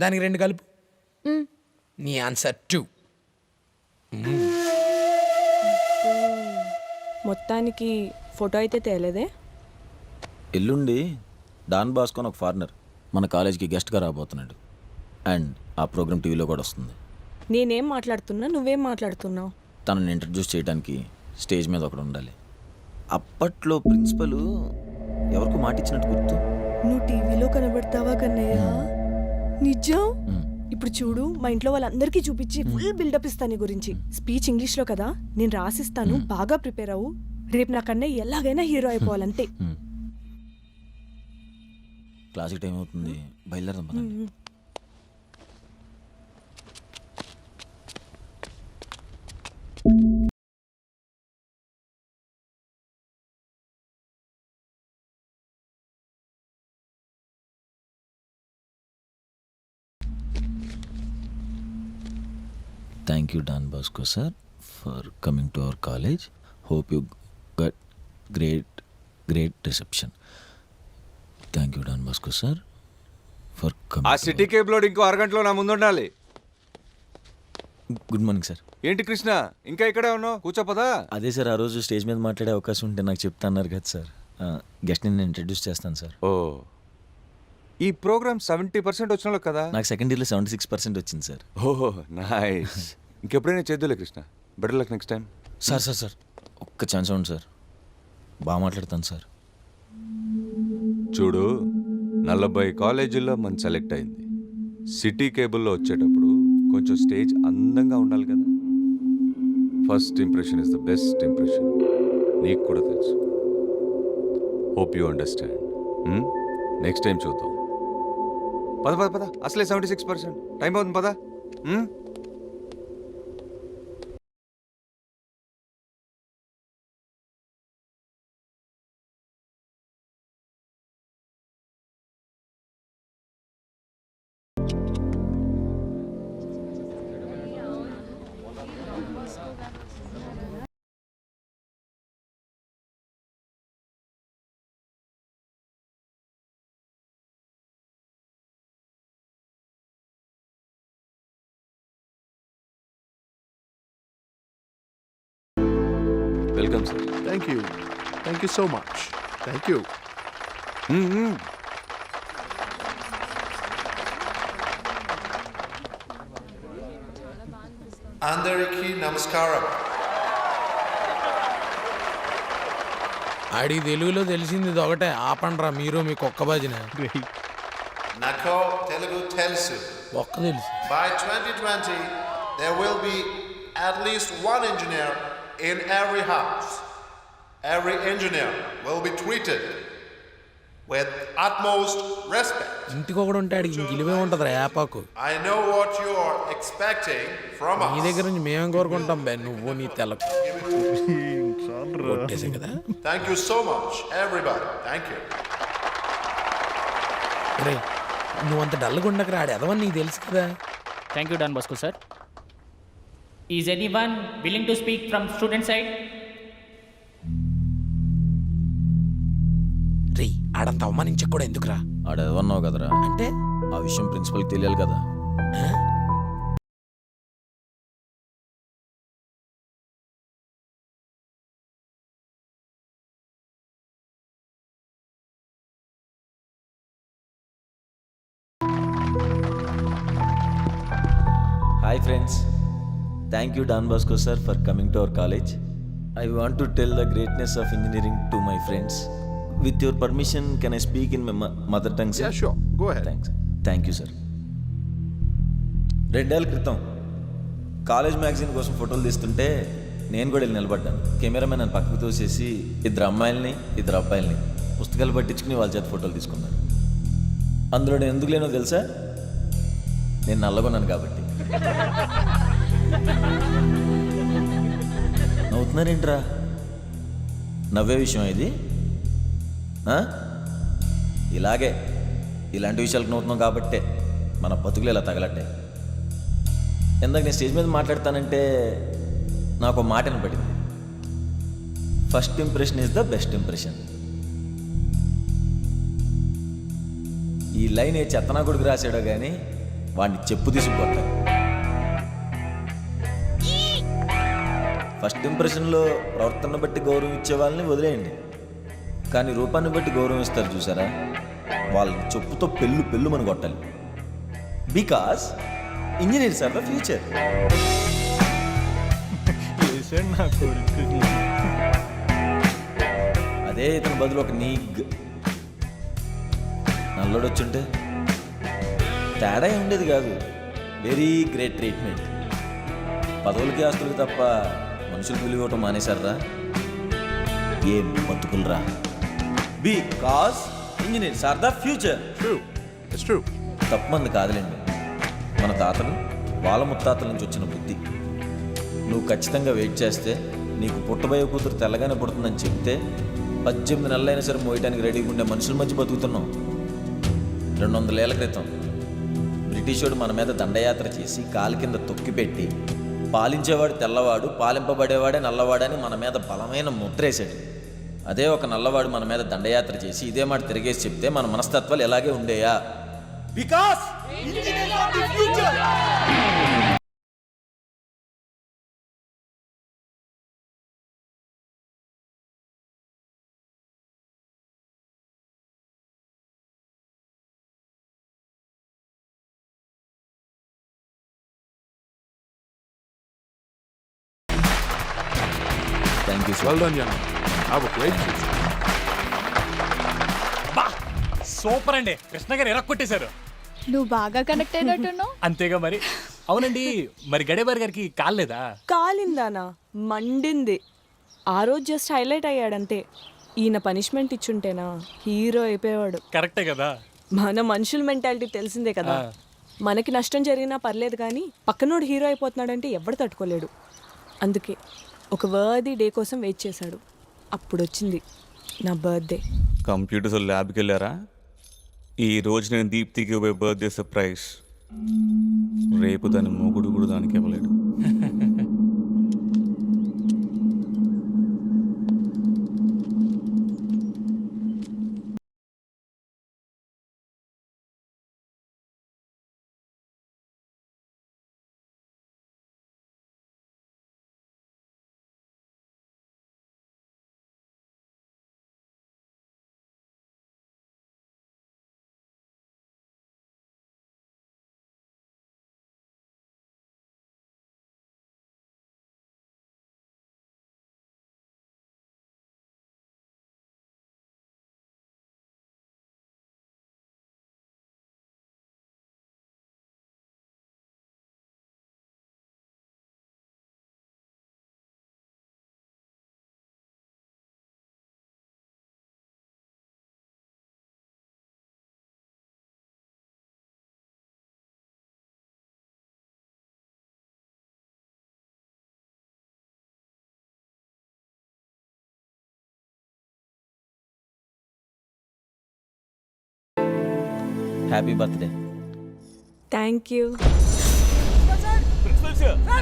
దానికి 2 కలుపు. నీ ఆన్సర్ 2. మొత్తానికి ఫోటో అయితే తేలేదే. ఎల్లుండి డాన్ బాస్కోన్ ఒక ఫారినర్ మన కాలేజీకి గెస్ట్గా రాబోతున్నాడు. అండ్ ఆ ప్రోగ్రామ్ టీవీలో కూడా వస్తుంది. నేనేం మాట్లాడుతున్నా, నువ్వేం మాట్లాడుతున్నావు? తనని ఇంట్రడ్యూస్ చేయడానికి స్టేజ్ మీద ఒకడు ఉండాలి. అప్పట్లో ప్రిన్సిపల్ ఎవరికో మాట ఇచ్చినట్టు గుర్తు. నువ్వు టీవీలో కనబడతావా కన్నయ్య? నిజం? ఇప్పుడు చూడు, మా ఇంట్లో వాళ్ళందరికీ చూపించి ఫుల్ బిల్డప్ ఇస్తాను నీ గురించి. స్పీచ్ ఇంగ్లీష్లో కదా, నేను రాసిస్తాను, బాగా ప్రిపేర్ అవ్వు. రేపు నా కన్నయ్య ఎలాగైనా హీరో అయిపోవాలంతే. క్లాసిక్ టైం అవుతుంది, బయలుదేరదాం పదండి. Thank you, Don Bosco sir, for coming to our college. Hope you got great reception. Thank you, Don Bosco sir, for ఆ సిటీ కేబుల్ ఇంకో అరగంటలో నా ముందు ఉండాలి. Good morning sir. ఏంటి కృష్ణ ఇంకా ఇక్కడే ఉన్నావు? కూర్చోపదా. అదే సార్, ఆ రోజు స్టేజ్ మీద మాట్లాడే అవకాశం ఉంటే నాకు చెప్తా అన్నారు కదా సార్. గెస్ట్ని నేను ఇంట్రడ్యూస్ చేస్తాను సార్. ఓ, ఈ ప్రోగ్రామ్ 70% వచ్చిన కదా? నాకు సెకండ్ ఇయర్లో 76% వచ్చింది సార్. ఓహో నైస్. ఇంకెప్పుడైనా చేద్దులే Krishna. Better luck next time. Sir sir sir ఒక్క ఛాన్స్ ఉంది సార్. బాగా మాట్లాడతాను సార్. చూడు, 40 కాలేజీల్లో మన సెలెక్ట్ అయింది. సిటీ కేబుల్లో వచ్చేటప్పుడు కొంచెం స్టేజ్ అందంగా ఉండాలి కదా. First impression is the best impression. నీకు కూడా తెలుసు. Hope you understand. Next time చూద్దాం. పద పద పద. అసలే 76%. టైం అవుతుంది పద. Welcome sir. Thank you. Thank you so much. Thank you. అందరికీ నమస్కారం. ఆడి తెలుగులో తెలిసింది ఇది ఒకటే. ఆపండ్రా మీరు మీ కుక్క బాజిన. నాకు తెలుగు తెలుసు. ఒక్క తెలుసు. By 2020 there will be at least one engineer in every house. Every engineer will be treated with utmost respect. ఇంటికి ఒకడు ఉంటాడు, ఇంక ఇలివే ఉంటుందిరా యాపాకు. I know what you are expecting from us. నీ దగ్గర నుంచి మేమేం కోరుకుంటాం బే, నువ్వు నీ తెలకు కొట్టేసే కదా. Thank you so much everybody. Thank you. రే నువ్వు అంత డల్గా ఉండక రాడు ఎదవని నీకు తెలుసు కదా. Thank you Don Bosco sir. Is anyone willing to speak from student side? రే ఆడంత అవమానించక కూడా ఎందుకురా? ఆడేదన్నావు కదరా, అంటే ఆ విషయం ప్రిన్సిపల్కి తెలియాలి కదా. Hi friends, thank you Don Bosco sir for coming to our college. I want to tell the greatness of engineering to my friends. With your permission, can I speak in my mother tongue sir? Yeah, sure. Go ahead. Thanks. Thank you sir. 2 ఏళ్ల క్రితం కాలేజ్ మ్యాగజైన్ కోసం ఫోటోలు తీస్తుంటే నేను కూడా వెళ్ళి నిలబడ్డాను. కెమెరామెన్ నన్ను పక్కకు తోసేసి 2 అమ్మాయిల్ని 2 అబ్బాయిల్ని పుస్తకాలు పట్టించుకుని వాళ్ళ చేత ఫోటోలు తీసుకున్నాను. అందులో నేను ఎందుకు లేనో తెలుసా? నేను నల్లగొన్నాను కాబట్టి. నవ్వుతున్నారేంట్రా? నవ్వే విషయం ఇది? ఇలాంటి విషయాలకు నవ్వుతున్నాం కాబట్టే మన బతుకులు ఇలా తగలట్టాయి. ఇందాక నేను స్టేజ్ మీద మాట్లాడతానంటే నాకు మాట వినపడింది. First impression is the best impression. ఈ లైన్ ఏ చెత్తనా కొడుకు రాశాడో కానీ వాడిని చెప్పు తీసుకుపోతాడు. ఫస్ట్ ఇంప్రెషన్లో ప్రవర్తన బట్టి గౌరవం ఇచ్చే వాళ్ళని వదిలేయండి, కానీ రూపాన్ని బట్టి గౌరవం ఇస్తారు చూసారా, వాళ్ళని చెప్పుతో పెళ్ళు మనం కొట్టాలి. Because engineers are the future. అదే ఇతని బదులు ఒక నీగ్ నల్లోడొచ్చుంటే తేడా ఉండేది కాదు. Very great treatment. పదవులకి ఆస్తులకి తప్ప మనుషులకు విలువ ఇవ్వటం మానేశారా? ఏం బతుకులరా. Because engineers are the future. తప్పమంది కాదులేండి, మన తాతలు వాళ్ళ ముత్తాతల నుంచి వచ్చిన బుద్ధి. నువ్వు ఖచ్చితంగా వెయిట్ చేస్తే నీకు పుట్టబోయే కూతురు తెల్లగానే పుడుతుందని చెప్తే 18 నెలలైనా సరే మోయటానికి రెడీగా ఉండే మనుషుల మధ్య బతుకుతున్నాం. 200 ఏళ్ల క్రితం బ్రిటిషోడు మన మీద దండయాత్ర చేసి కాలు కింద తొక్కిపెట్టి పాలించేవాడు తెల్లవాడు, పాలింపబడేవాడే నల్లవాడని మన మీద బలమైన ముద్రేశాడు. అదే ఒక నల్లవాడు మన మీద దండయాత్ర చేసి ఇదే మాట తిరిగేసి చెప్తే మన మనస్తత్వాలు ఎలాగే ఉండేయా? Because engineers are the future. Thank you Well done, young. Have a great future. Super అండి, కృష్ణ గారు ఎరక్కొట్టేశారు. నువ్వు బాగా కనెక్ట్ అయినట్టున్నావు. అంతేగా మరి. అవునండి, మరి గడేబార్ గారికి కాలేదా? కాలిందానా, మండింది. ఆ రోజు జస్ట్ హైలైట్ అయ్యాడంతే. ఈయన పనిష్మెంట్ ఇచ్చుంటేనా హీరో అయిపోయేవాడు. కరెక్టే కదా. మన మనుషుల మెంటాలిటీ తెలిసిందే కదా. మనకి నష్టం జరిగినా పర్లేదు కానీ పక్కనోడు హీరో అయిపోతున్నాడంటే ఎవడు తట్టుకోలేడు. అందుకే ఒక వర్ది డే కోసం వెయిట్ చేశాడు. అప్పుడు వచ్చింది నా బర్త్డే. కంప్యూటర్స్ ల్యాబ్కి వెళ్ళారా? ఈ రోజు నేను దీప్తికి ఇవ్వే బర్త్డే సర్ప్రైజ్. రేపు దాని మొగుడు కూడా దానికి ఇవ్వలేడు. Happy birthday. Thank you.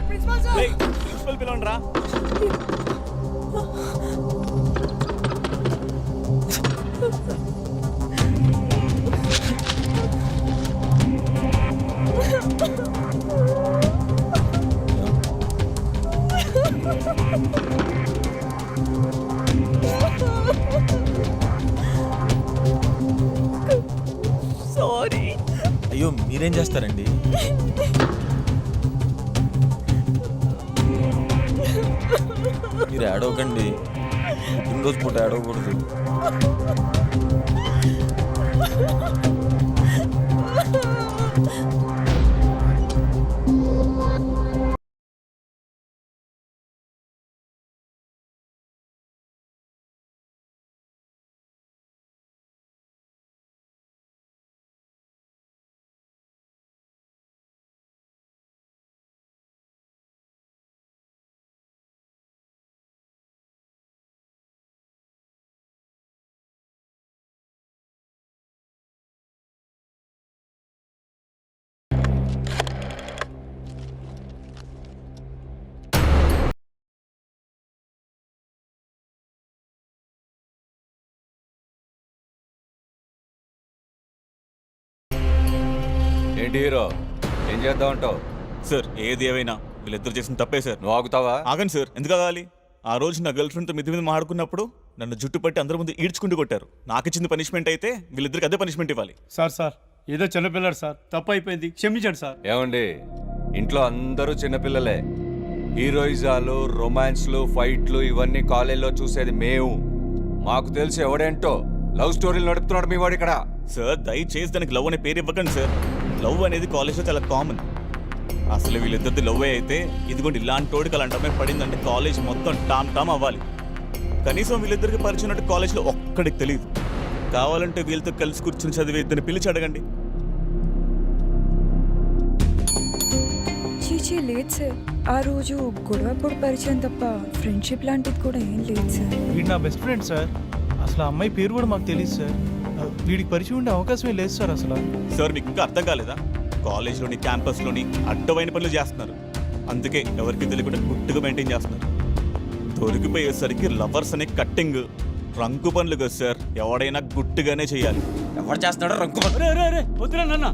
Principal పిలవండిరా. సారీ. అయ్యో మీరేం చేస్తారండి? మీరు ఏడవకండి, పుట్టినరోజు పూట ఏడవకూడదు. ఏంటి హీరో, ఏం చేద్దాం అంటావు? సార్ ఏది ఏవైనా వీళ్ళిద్దరు చేసిన తప్పే సార్. నువ్వు ఆగుతావా? ఆగండి సార్, ఎందుకు ఆగాలి? ఆ రోజు నా గర్ల్ ఫ్రెండ్తో మిద్ది మీద మాట్లాడుకున్నప్పుడు నన్ను జుట్టు పట్టి అందరి ముందు ఈడ్చుకుంటూ కొట్టారు. నాకు ఇచ్చింది పనిష్మెంట్ అయితే వీళ్ళిద్దరికి అదే పనిష్మెంట్ ఇవ్వాలి. సార్ ఏదో చిన్నపిల్లడు సార్, తప్పు అయిపోయింది, క్షమించండి సార్. ఏమండి, ఇంట్లో అందరూ చిన్నపిల్లలే. హీరోయిజాలు, రొమాన్స్లు, ఫైట్లు ఇవన్నీ కాలేజీలో చూసేది మేము. మాకు తెలిసి ఎవడేంటో లవ్ స్టోరీలు నడుపుతున్నాడు మీ వాడు ఇక్కడ. సార్ దయచేసి దానికి లవ్ అనే పేరు ఇవ్వకండి సార్. లవ్ అనేది కాలేజ్లో చాలా కామన్. అసలు వీళ్ళిద్దరిది లవ్ అయితే ఇదిగోండి ఇలాంటి తోడికి అలాంటి అమ్మాయి పడిందంటే కాలేజ్ మొత్తం టామ్ అవ్వాలి. కనీసం వీళ్ళిద్దరికి పరిచినట్టు కాలేజ్లో ఒక్కడికి తెలియదు. కావాలంటే వీళ్ళతో కలిసి కూర్చుని చదివే ఇద్దరిని పిలిచి అడగండి. చీచీ లేదు సార్, ఆ రోజు గొడవప్పుడు పరిచయం తప్ప ఫ్రెండ్షిప్ లాంటిది కూడా ఏం లేదు సార్. వీడు నా బెస్ట్ ఫ్రెండ్ సార్. అసలు ఆ అమ్మాయి పేరు కూడా మాకు తెలియదు సార్. వీడికి పరిచయం ఉండే అవకాశమే లేదు సార్ అసలు. సార్ మీకు ఇంకా అర్థం కాలేదా? కాలేజ్లోని క్యాంపస్లోని అడ్డమైన పనులు చేస్తున్నారు. అందుకే ఎవరికి తెలియకుండా గుట్టుగా మెయింటైన్ చేస్తున్నారు. దొరికిపోయేసరికి లవర్స్ అనే కట్టింగ్, రంకు పనులు కదా సార్, ఎవడైనా గుట్టుగానే చేయాలి. ఎవరు చేస్తున్నాడో రంకు వద్దురా నాన్న.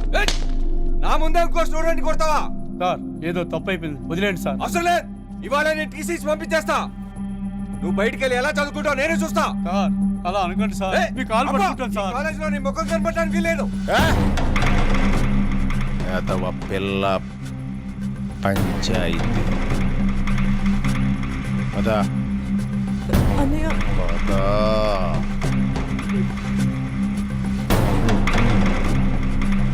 నా ముందే ఇంకో స్టూడెంట్ కొడతావా? సార్ ఏదో తప్పు అయిపోయింది, వదిలేండి సార్. అసలు లేదు, ఇవాళ నేను టీసీస్ పంపించేస్తా. నువ్వు బయటికి వెళ్ళి ఎలా చదువుకుంటావు నేనే చూస్తా. సార్ అలా అనుకోండి సార్, మీ కాల్ పట్టుకుంటాను సార్. కాలేజీలో నీ ముఖం కనపడడానికి లేదు. పిల్ల పంచాయితీ పదా అన్నయ్య పదా.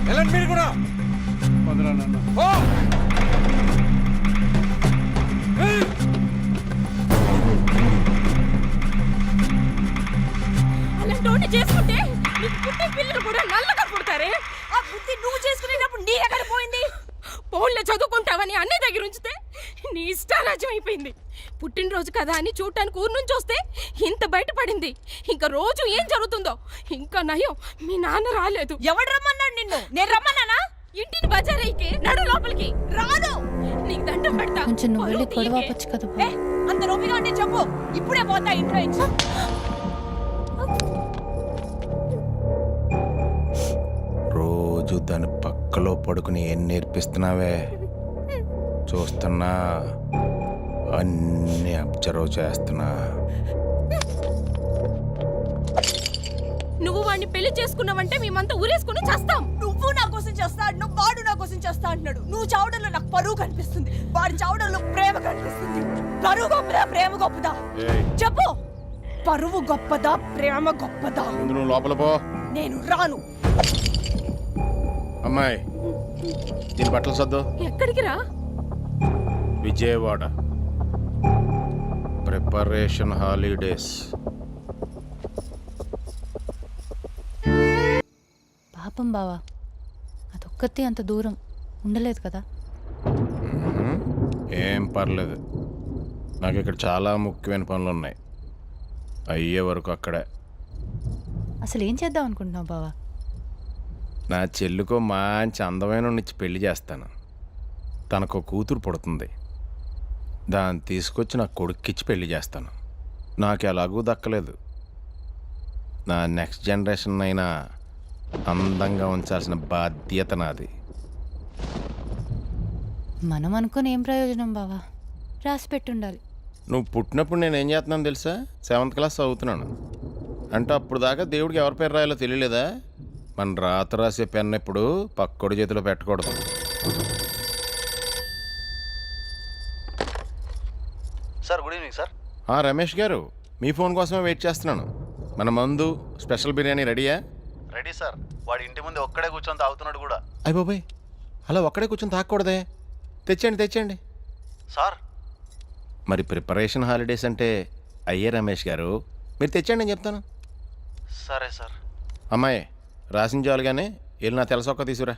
వెళ్ళండి మీరు కూడా. వదిరా నాన్న. ఓ! అలాంటి చేసుకుంటే నీకు పుట్టే పిల్లలు కూడా నల్లగా పుడతారే. ఆ బుద్ధి నువ్వు చేసుకునేటప్పుడు నీ ఎక్కడ పోయింది? ఫోన్లో చదువుకుంటావని అన్ని దగ్గర ఉంచితే నీ ఇష్టారాజ్యం అయిపోయింది. పుట్టినరోజు కదా అని చూడటానికి ఊరు నుంచి వస్తే ఇంత బయటపడింది. ఇంకా రోజు ఏం జరుగుతుందో. ఇంకా నయం మీ నాన్న రాలేదు. ఎవడు రమ్మన్నాడు నిన్ను? నేను రమ్మన్నానా? ఇంటిని బజారైకి నడు లోపలికి రాదు. నీకు దండం పెడతా. కొంచెం నువ్వు వెళ్ళి గొడవపచ్చు కదా. అంత రోపిగా అంటే చెప్పు, ఇప్పుడే పోతా ఇంట్లో నుంచి. రోజు దాని పక్కలో పడుకుని ఏం నేర్పిస్తున్నావే? చూస్తున్నా, అన్ని అబ్జర్వ్ చేస్తున్నా. నువ్వు వాడిని పెళ్లి చేసుకున్నావంటే మేమంతా ఊరేసుకుని చేస్తాం. నువ్వు నా కోసం చేస్తా అంటున్నావు, వాడు నా కోసం చేస్తా అంటున్నాడు. నువ్వు చావడంలో నాకు పరువు కనిపిస్తుంది, వాడి చావడంలో ప్రేమ కనిపిస్తుంది. పరువు గొప్పదా, ప్రేమ గొప్పదా? చెప్పు. పరువు గొప్పదా, ప్రేమ గొప్పదా? నువ్వు లోపల పో. నేను రాను. అమ్మాయి, దీని బట్టలు సర్దు. ఎక్కడికి రా? Vijayawada preparation holidays. పాపం బావా, అదొక్కతే అంత దూరం ఉండలేదు కదా. ఏం పర్లేదు, నాకు ఇక్కడ చాలా ముఖ్యమైన పనులు ఉన్నాయి. అయ్యే వరకు అక్కడే. అసలు ఏం చేద్దాం అనుకుంటున్నావు బావా? నా చెల్లికో మంచి అందమైన నుంచి పెళ్లి చేస్తాను. తనకు కూతురు పుడుతుంది, దాన్ని తీసుకొచ్చి నా కొడుక్కిచ్చి పెళ్లి చేస్తాను. నాకు ఎలాగూ దక్కలేదు. నా నెక్స్ట్ జనరేషన్ అయినా అందంగా ఉంచాల్సిన బాధ్యత నాది. మనం అనుకుని ఏం ప్రయోజనం బావా? రాసి పెట్టుండాలి. నువ్వు పుట్టినప్పుడు నేను ఏం చేస్తున్నాను తెలుసా? 7th క్లాస్ చదువుతున్నాను. అంటే అప్పుడు దాకా దేవుడికి ఎవరి పేరు రాయాలో తెలియలేదా? మన రాత రాసే పెన్ ఎప్పుడు పక్కోడి చేతిలో పెట్టకూడదు. Sir good evening sir. Ramesh గారు, మీ ఫోన్ కోసమే వెయిట్ చేస్తున్నాను. మన మందు స్పెషల్ బిర్యానీ రెడీయా? Ready sir. వాడి ఇంటి ముందు ఒక్కడే కూర్చొని తాగుతున్నాడు కూడా. అయ్య బాబాయ్, అలా ఒక్కడే కూర్చొని తాగకూడదే. తెచ్చండి. సార్ మరి ప్రిపరేషన్ హాలిడేస్ అంటే అయ్యే రమేష్ గారు, మీరు తెచ్చండి నేను చెప్తాను. సరే సార్. అమ్మాయి, రాసిన జాలుగానే వెళ్ళి నా తెలసొక్క తీసుకురా.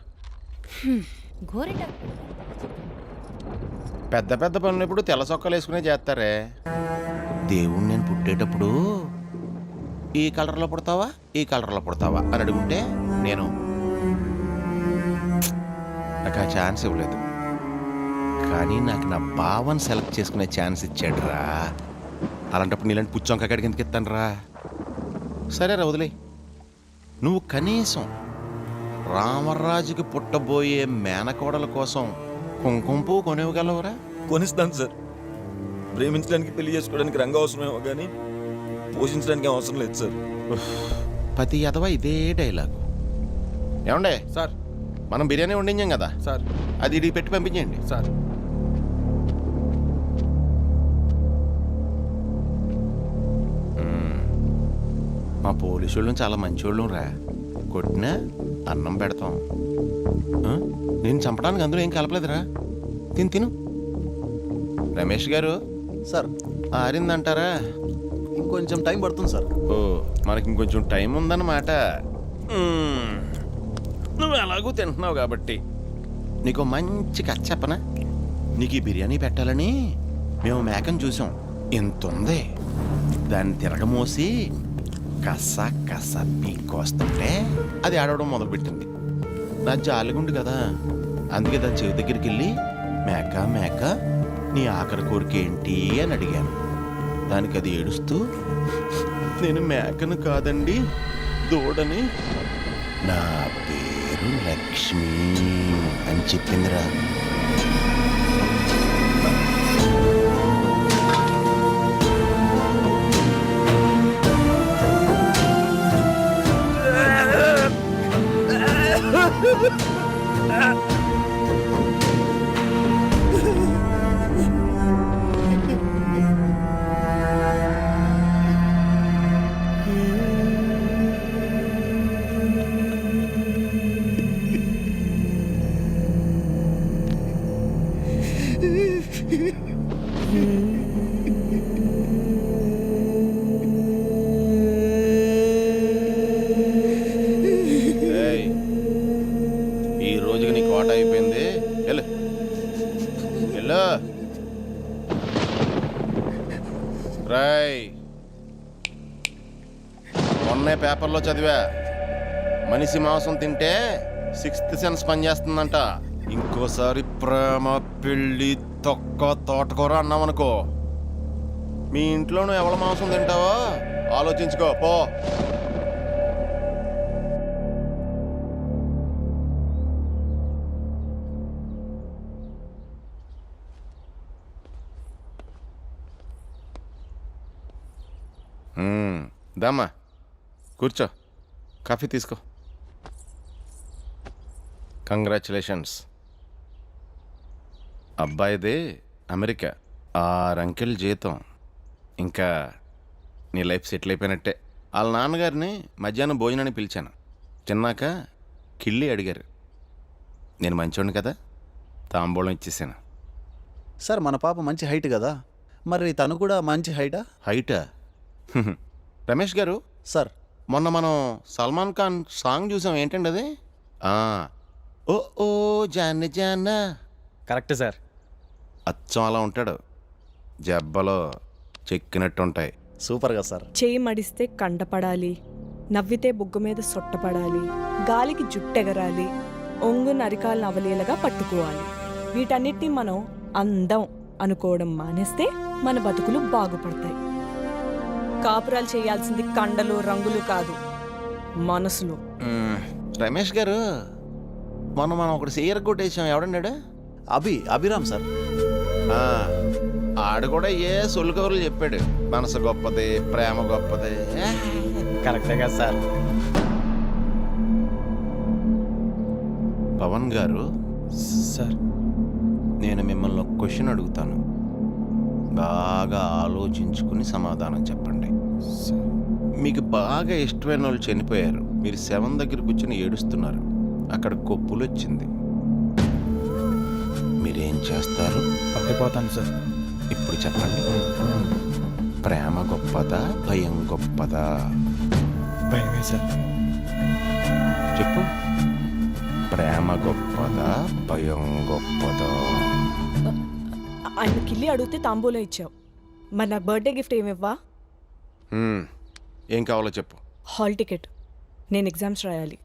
పెద్ద పెద్ద పనులు ఇప్పుడు తెల్ల సొక్కలు వేసుకునే చేస్తారే. దేవుణ్ణి నేను పుట్టేటప్పుడు ఈ కలర్లో పుడతావా, ఈ కలర్లో పుడతావా అని అడుగుంటే నేను నాకు ఆ ఛాన్స్ ఇవ్వలేదు. కానీ నాకు నా భావన సెలెక్ట్ చేసుకునే ఛాన్స్ ఇచ్చాడురా. అలాంటప్పుడు నీలాంటి పుచ్చొంక కాడికి ఎందుకు ఇస్తాను రా? సరేరా వదిలే. నువ్వు కనీసం రామరాజుకి పుట్టబోయే మేనకోడల కోసం కుంకుమ పువ్వు కొనివ్వగలవురా? కొనిస్తాను సార్. ప్రేమించడానికి పెళ్లి చేసుకోవడానికి రంగు అవసరమేమో కానీ పోషించడానికి అవసరం లేదు సార్. ప్రతి ఎదవా ఇదే డైలాగు. ఏమండే సార్, మనం బిర్యానీ వండించాం కదా సార్, అది ఇది పెట్టి పంపించండి సార్. మా పోలీసు వాళ్ళం చాలా మంచోళ్ళం రా. కొట్టినా అన్నం పెడతాం. నేను చంపడానికి అందులో ఏం కలపలేదురా. తిను. రమేష్ గారు సార్, ఆరిందంటారా? ఇంకొంచెం టైం పడుతుంది సార్. ఓ, మనకి ఇంకొంచెం టైం ఉందన్నమాట. నువ్వు ఎలాగూ తింటున్నావు కాబట్టి నీకు మంచి కథ చెప్పనా? నీకు ఈ బిర్యానీ పెట్టాలని మేము మేకను చూసాం. ఇంత ఉంది. దాన్ని తిరగమోసి కస పీక్కొస్తుంటే అది ఆడవడం మొదలుపెట్టింది. నా జాలిగుండు కదా, అందుకే దాని చెవి దగ్గరికి వెళ్ళి మేక నీ ఆఖరి కోరిక ఏంటి అని అడిగాను. దానికి అది ఏడుస్తూ నేను మేకను కాదండి దూడని, నా పేరు లక్ష్మి అని చెప్పిందిరా. ఏయ్, ఈ రోజుకి నీ కోట అయిపోయింది. వెళ్ళు వెళ్ళు. రాయ్, మొన్నే పేపర్లో చదివా, మనిషి మాంసం తింటే 6th సెన్స్ పనిచేస్తుందంట. ఇంకోసారి ప్రేమ పెళ్ళి తొక్క తోటకూర అన్నామనుకో, మీ ఇంట్లో నువ్వు ఎవరి మాంసం తింటావో ఆలోచించుకో పో. దమ్మా కూర్చో, కాఫీ తీసుకో. కంగ్రాచులేషన్స్. అబ్బాయిది అమెరికా, 6 అంకెల జీతం. ఇంకా నీ లైఫ్ సెటిల్ అయిపోయినట్టే. వాళ్ళ నాన్నగారిని మధ్యాహ్నం భోజనాన్ని పిలిచాను. తిన్నాక కిళ్ళి అడిగారు. నేను మంచోడిని కదా, తాంబూలం ఇచ్చేసాను. సార్ మన పాప మంచి హైట్ కదా, మరి తను కూడా మంచి హైటా? రమేష్ గారు సార్, మొన్న మనం సల్మాన్ ఖాన్ సాంగ్ చూసాం, ఏంటండి అది? ఓ ఓ జాన్న జాన్న. Correct sir. అచ్చం అలా ఉంటాడు, జబ్బలో చెక్కినట్టుంటాయి. సూపర్గా సార్. చేయి మడిస్తే కంటపడాలి, నవ్వితే బుగ్గ మీద సొట్టపడాలి, గాలికి జుట్టెగరాలి, ఒంగు నరికాలను అవలీలగా పట్టుకోవాలి. వీటన్నిటిని మనం అందం అనుకోవడం మానేస్తే మన బతుకులు బాగుపడతాయి. కాపురాలు చేయాల్సింది కండలు రంగులు కాదు, మనసులు. రమేష్ గారు మొన్న మనం ఒకటి సీర కొట్టేసాం, ఎవడన్నాడు? అభిరామ్ సార్. ఆడు కూడా ఏ సొల్లు కబుర్లు చెప్పాడు, మనసు గొప్పది, ప్రేమ గొప్పది. కరెక్టే కదా సార్. పవన్ గారు సార్, నేను మిమ్మల్ని ఒక క్వశ్చన్ అడుగుతాను, బాగా ఆలోచించుకుని సమాధానం చెప్పండి. మీకు బాగా ఇష్టమైన వాళ్ళు చనిపోయారు, మీరు శవం దగ్గర కూర్చొని ఏడుస్తున్నారు, అక్కడ కొప్పులు వచ్చింది, మీరేం చేస్తారు? పడిపోతాను సార్. ఇప్పుడు చెప్పండి, ప్రేమ గొప్పదా భయం గొప్పదా? భయమే సార్. చెప్పు, ప్రేమ గొప్పదా భయం గొప్పదా? ఆయన కిల్లి అడిగితే తాంబూలం ఇచ్చావు, మరి నాకు బర్త్డే గిఫ్ట్ ఏమివ్వా? ఏం కావాలో చెప్పు. హాల్ టికెట్, నేను ఎగ్జామ్స్ రాయాలి.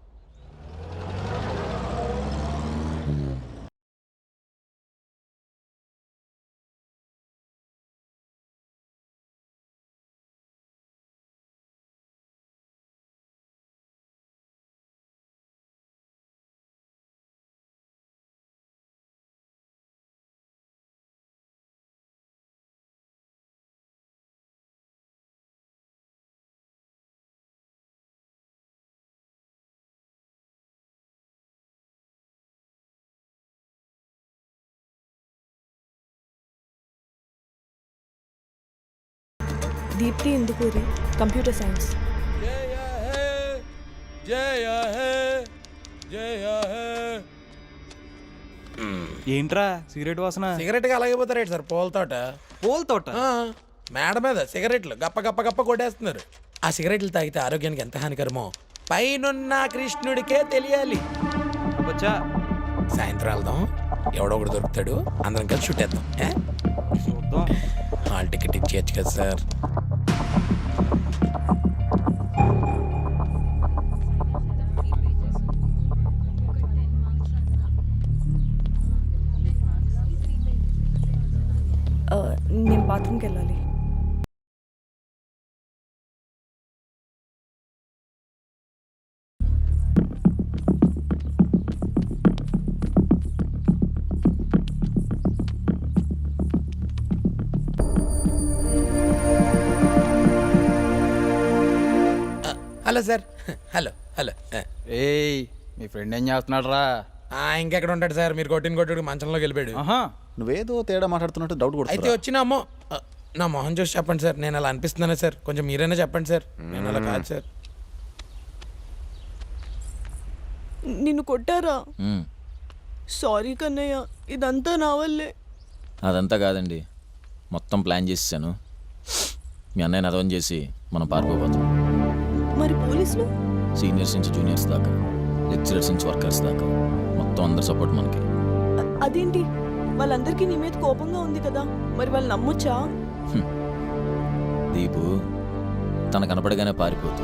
Deepti Indukuri, computer science. ఏంట్రా సిగరెట్ వాసన? సిగరెట్గా అలాగే పోతారేంటి సార్? పూలతోట మేడ మీద సిగరెట్లు గప్ప గప్ప గప్ప కొట్టేస్తున్నారు. ఆ సిగరెట్లు తాగితే ఆరోగ్యానికి ఎంత హానికరమో పైనున్న కృష్ణుడికే తెలియాలి. సాయంత్రం వెళ్దాం, ఎవడో ఒకటి దొరుకుతాడు, అందరం కలిసి చుట్టేద్దాం. హాల్ టికెట్ ఇచ్చేయచ్చు కదా సార్. నేను బాత్రూమ్కి వెళ్ళాలి. Hello sir. Hello hello. ఏయ్ మీ ఫ్రెండ్ ఏం చేస్తున్నాడు రా? ఇంకెక్కడ ఉంటాడు సార్, మీరు కొట్టిన మంచంలోకి వెళ్ళిపోయాడు. నువ్వేదో తేడా మాట్లాడుతున్నట్టు డౌట్ అయితే కొడుతుంది. వచ్చిన అమ్మో నా మొహం చూసి చెప్పండి సార్, నేను అలా అనిపిస్తున్నానే సార్, కొంచెం మీరైనా చెప్పండి సార్. నేను అలా కాదు సార్. నిన్ను కొట్టారా? మ్మ్. సారీ కన్నయ్య, ఇదంతా నా వల్లే. అదంతా కాదండి, మొత్తం ప్లాన్ చేసేసాను. మీ అన్నయ్యని అదవం చేసి మనం పారిపోతాం. మరి పోలీసులు? సీనియర్స్ నుంచి జూనియర్స్ దాకా, లెక్చరర్స్ నుంచి వర్కర్స్ దాకా మొత్తం అందరు సపోర్ట్ మనకి. అదేంటి, వాళ్ళందరికీ నీ మీద కోపంగా ఉంది కదా, మరి వాళ్ళు నమ్మొచ్చా? దీపు తన కనపడగానే పారిపోతూ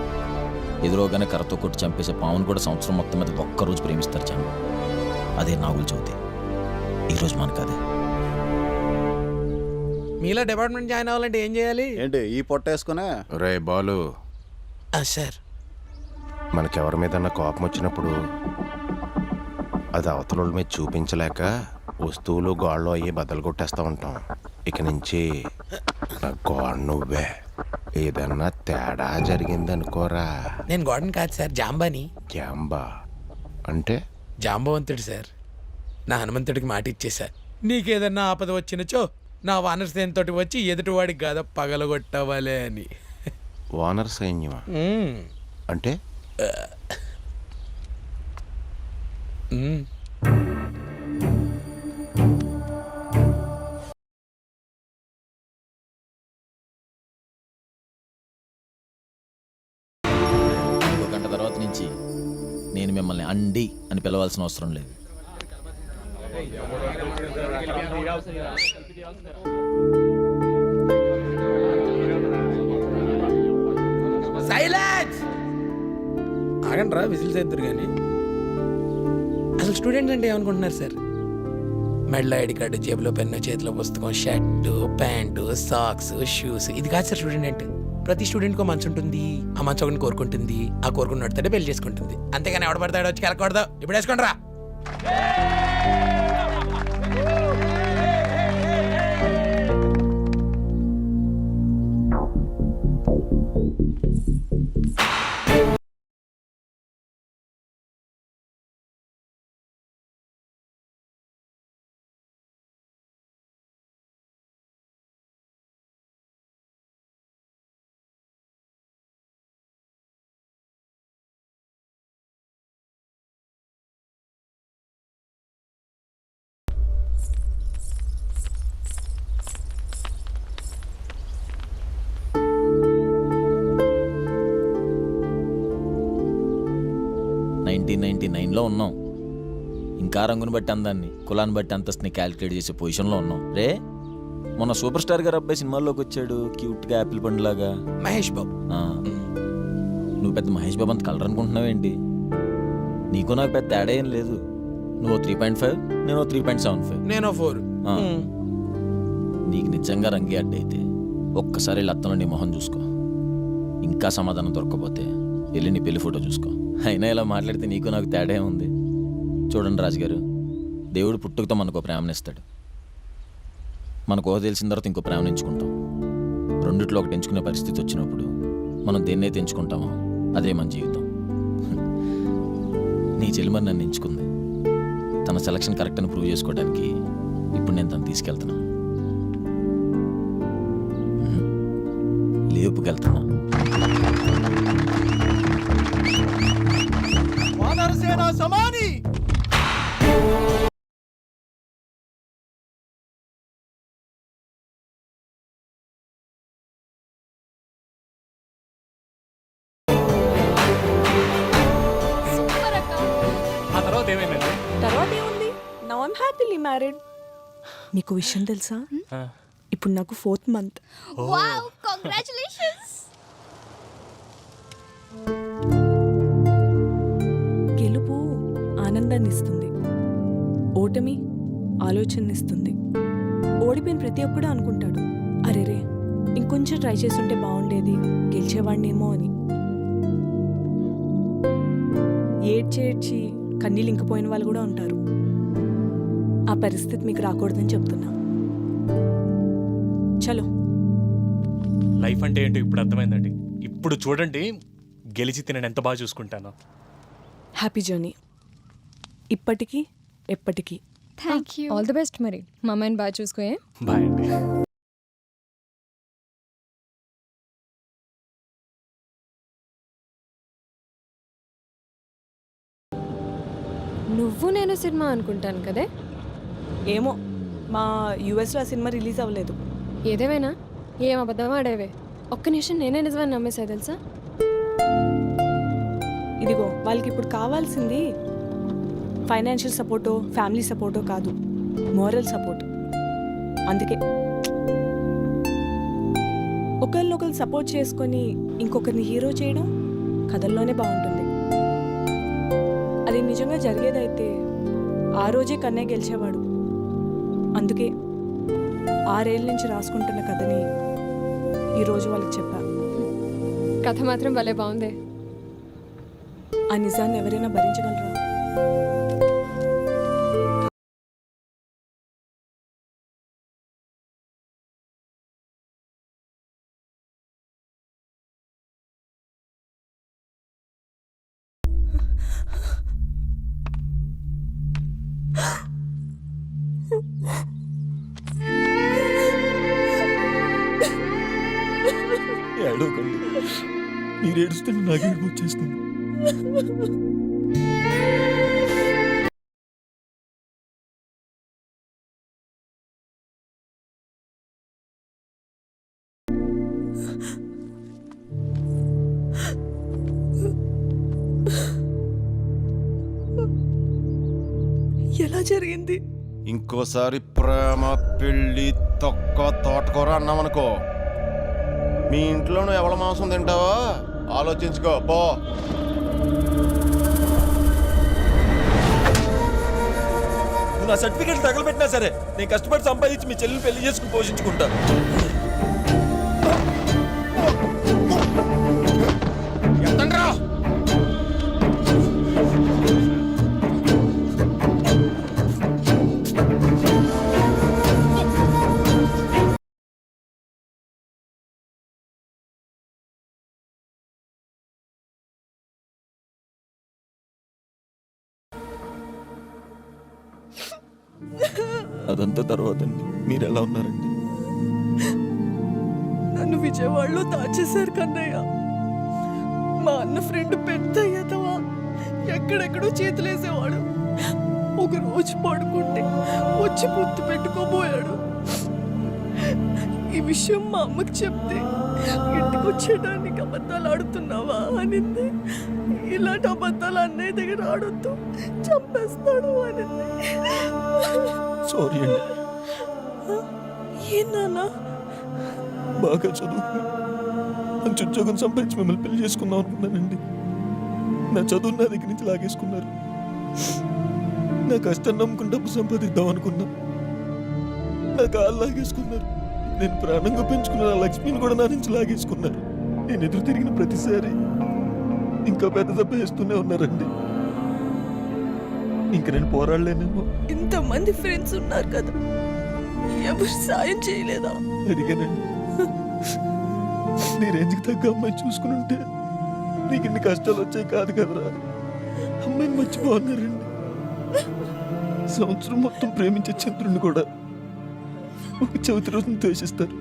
ఎదురోగానే కర్రతో కొట్టి చంపేసే పావును కూడా సంవత్సరం మొత్తం మీద ఒక్కరోజు ప్రేమిస్తారు జనం. అదే నాగులు చవితి. ఈరోజు మనకు అదే. మీలో డిపార్ట్మెంట్ జాయిన్ అవ్వాలంటే ఏం చేయాలి? ఏంటి ఈ పొట్ట వేసుకునే? రే బాలు, సార్ మనకెవరి మీద కోపం వచ్చినప్పుడు అది అవతల మీద చూపించలేక వస్తువులు గోళ్ళు అయ్యి బద్దలు కొట్టేస్తూ ఉంటాం. ఇక నుంచి నా గోడ నువ్వే. ఏదన్నా తేడా జరిగిందనుకోరా. నేను గోడని కాదు సార్, జాంబాని. జాంబా అంటే? జాంబవంతుడు సార్. నా హనుమంతుడికి మాట ఇచ్చేసా, నీకేదన్నా ఆపద వచ్చినచో నా వానర్ సేనతోటి వచ్చి ఎదుటివాడికి గద పగలగొట్టవాలే అని. వానర్ సైన్యమా? అంటే ఇంకో గంట తర్వాత నుంచి నేను మిమ్మల్ని అండి అని పిలవాల్సిన అవసరం లేదు. సైలెన్స్! ఆగండి రా, విజిల్స్ ఎదురు కానీ. అసలు స్టూడెంట్స్ అంటే ఏమనుకుంటున్నారు సార్? మెడలో ఐడి కార్డు, జేబులో పెన్ను, చేతిలో పుస్తకం, షర్టు, ప్యాంటు, సాక్స్, షూస్. ఇది కాదు సార్ స్టూడెంట్ అంటే. ప్రతి స్టూడెంట్కి మనసు ఉంటుంది, ఆ మనసు ఒకరిని కోరుకుంటుంది, ఆ కోరుకున్నట్టుతోనే పెళ్లి చేసుకుంటుంది. అంతేగాని ఎవడ పడతాడో వచ్చి కెలకూడదు. ఇప్పుడు వేసుకోండి రా. లో ఉన్నాం. ఇంకా రంగుని బట్టి అందాన్ని, కులాన్ని బట్టి అంతస్తుని క్యాలిక్యులేట్ చేసే పొజిషన్లో ఉన్నాం. రే, మొన్న సూపర్ స్టార్ గారు అబ్బాయి సినిమాల్లోకి వచ్చాడు, క్యూట్గా యాపిల్ పండులాగా. మహేష్ బాబు. నువ్వు పెద్ద మహేష్ బాబు అంత కలర్ అనుకుంటున్నావేంటి? నీకు నాకు పెద్ద తేడా ఏం లేదు. నువ్వు 3.5, నేను 3.75, నేను 4. నీకు నిజంగా రంగే అడ్డైతే ఒక్కసారి లత్తలో నీ మొహం చూసుకో. ఇంకా సమాధానం దొరకకపోతే వెళ్ళి నీ పెళ్లి ఫోటో చూసుకో. అయినా ఇలా మాట్లాడితే నీకు నాకు తేడా ఉంది. చూడండి రాజుగారు, దేవుడు పుట్టుకతో మనకు ప్రేమనిస్తాడు. మనకు ఊహ తెలిసిన తర్వాత ఇంకో ప్రేమను ఎంచుకుంటాం. రెండిట్లో ఒకటి ఎంచుకునే పరిస్థితి వచ్చినప్పుడు మనం దేన్నైతే ఎంచుకుంటామో అదే మన జీవితం. నీ చెల్లిమని నన్ను ఎంచుకుంది. తన సెలక్షన్ కరెక్ట్ అని ప్రూవ్ చేసుకోవడానికి ఇప్పుడు నేను తను తీసుకెళ్తున్నా, లేపుకెళ్తున్నా. సమాని తర్వాత ఏముంది? Now I'm happily married. మీకు విషయం తెలుసా? ఇప్పుడు నాకు 4th month. Wow, congratulations. గెలుపు ఆనందాన్ని ఇస్తుంది, ఓటమి ఆలోచననిస్తుంది. ఓడిపోయిన ప్రతి ఒక్కడు అనుకుంటాడు, అరేరే ఇంకొంచెం ట్రై చేస్తుంటే బాగుండేది, గెలిచేవాడినేమో అని. ఏడ్చేడ్చి కన్నీళ్ళు ఇంకిపోయిన వాళ్ళు కూడా ఉంటారు. ఆ పరిస్థితి మీకు రాకూడదని చెప్తున్నా. చలో. లైఫ్ అంటే ఏంటో ఇప్పుడు అర్థమైందండి. ఇప్పుడు చూడండి, గెలిచితే నేను ఎంత బాగా చూసుకుంటాను. హ్యాపీ జర్నీ ఇప్పటికీ ఎప్పటికీ. Thank you. All the best మరి. మా అమ్మాయిని బాగా చూసుకో. బాయ్ అండి. నువ్వు నేను సినిమా అనుకుంటాను కదే. ఏమో మా యుఎస్లో ఆ సినిమా రిలీజ్ అవ్వలేదు. ఏదేమైనా ఏం అబద్ధం ఆడేవే. ఒక్క నిమిషం నేనే నిజమని నమ్మేసా తెలుసా. ఇదిగో వాళ్ళకి ఇప్పుడు కావాల్సింది ఫైనాన్షియల్ సపోర్టో ఫ్యామిలీ సపోర్టో కాదు, మోరల్ సపోర్ట్. అందుకే ఒకరినొకరు సపోర్ట్ చేసుకొని ఇంకొకరిని హీరో చేయడం కథల్లోనే బాగుంటుంది. అది నిజంగా జరిగేదైతే ఆ రోజే కన్నయ్య గెలిచేవాడు. అందుకే 6 ఏళ్ళ నుంచి రాసుకుంటున్న కథని ఈరోజు వాళ్ళకి చెప్పా. కథ మాత్రం భలే బాగుంది. ఆ నిజాన్ని ఎవరైనా భరించగలరా? ఏడవకండి. మీరు ఏడుస్తుంటే నాకు ఏడుపు వచ్చేస్తుంది. ఎలా జరిగింది? ఇంకోసారి ప్రేమ పెళ్ళి తొక్క తోటకూర అన్నామనుకో, మీ ఇంట్లోనూ ఎవల మాంసం తింటావో ఆలోచించుకో పో. నువ్వు నా సర్టిఫికేట్ తగలబెట్టినా సరే నేను కష్టపడి సంపాదించి మీ చెల్లెలు పెళ్లి చేసుకుని పోషించుకుంటాను. అదంతా తర్వాత అండి. మీరు ఎలా ఉన్నారండి? నన్ను విజయవాడలో దాచేశారు కన్నయ్య. మా అన్న ఫ్రెండ్ పెద్ద ఎదవా, ఎక్కడెక్కడో చేతులేసేవాడు. ఒక రోజు పడుకుంటే వచ్చి పొత్తు పెట్టుకోబోయాడు. ఈ విషయం మా అమ్మకి చెప్తే ఇంటికి వచ్చేయడానికి అబద్ధాలు ఆడుతున్నావా అనింది. ఇలాంటి అబద్ధాలు అన్నయ్య దగ్గర ఆడొద్దు, చంపేస్తాడు అనింది. సారీ అండి. ఏం నాన్న? బాగా చదువుకుని మంచి ఉద్యోగం సంపాదించి మిమ్మల్ని పెళ్లి చేసుకుందాం అనుకున్నానండి. నా చదువు నా దగ్గర నుంచి లాగేసుకున్నారు. నా కష్టం నమ్ముకుని డబ్బు సంపాదిద్దాం అనుకున్నా, నా కాళ్ళు లాగేసుకున్నారు. నేను ప్రాణంగా పెంచుకున్న నా లక్ష్మిని కూడా నా నుంచి లాగేసుకున్నారు. నేను ఎదురు తిరిగిన ప్రతిసారి ఇంకా పెద్ద దెబ్బ వేస్తూనే ఉన్నారండి. ఇంక నేను పోరాడలేనేమో. ఇంతమంది ఫ్రెండ్స్ ఉన్నారు కదా, ఎవరు సాయం చేయలేదా? అడిగానండి. నీ రేంజ్కి తగ్గ అమ్మాయి చూసుకుని ఉంటే నీకు ఇన్ని కష్టాలు వచ్చాయి కాదు కదరా. అమ్మాయిని మర్చిపోన్నారండి. సంవత్సరం మొత్తం ప్రేమించే చంద్రుడిని కూడా ఒక చవితి రోజున ద్వేషిస్తారు.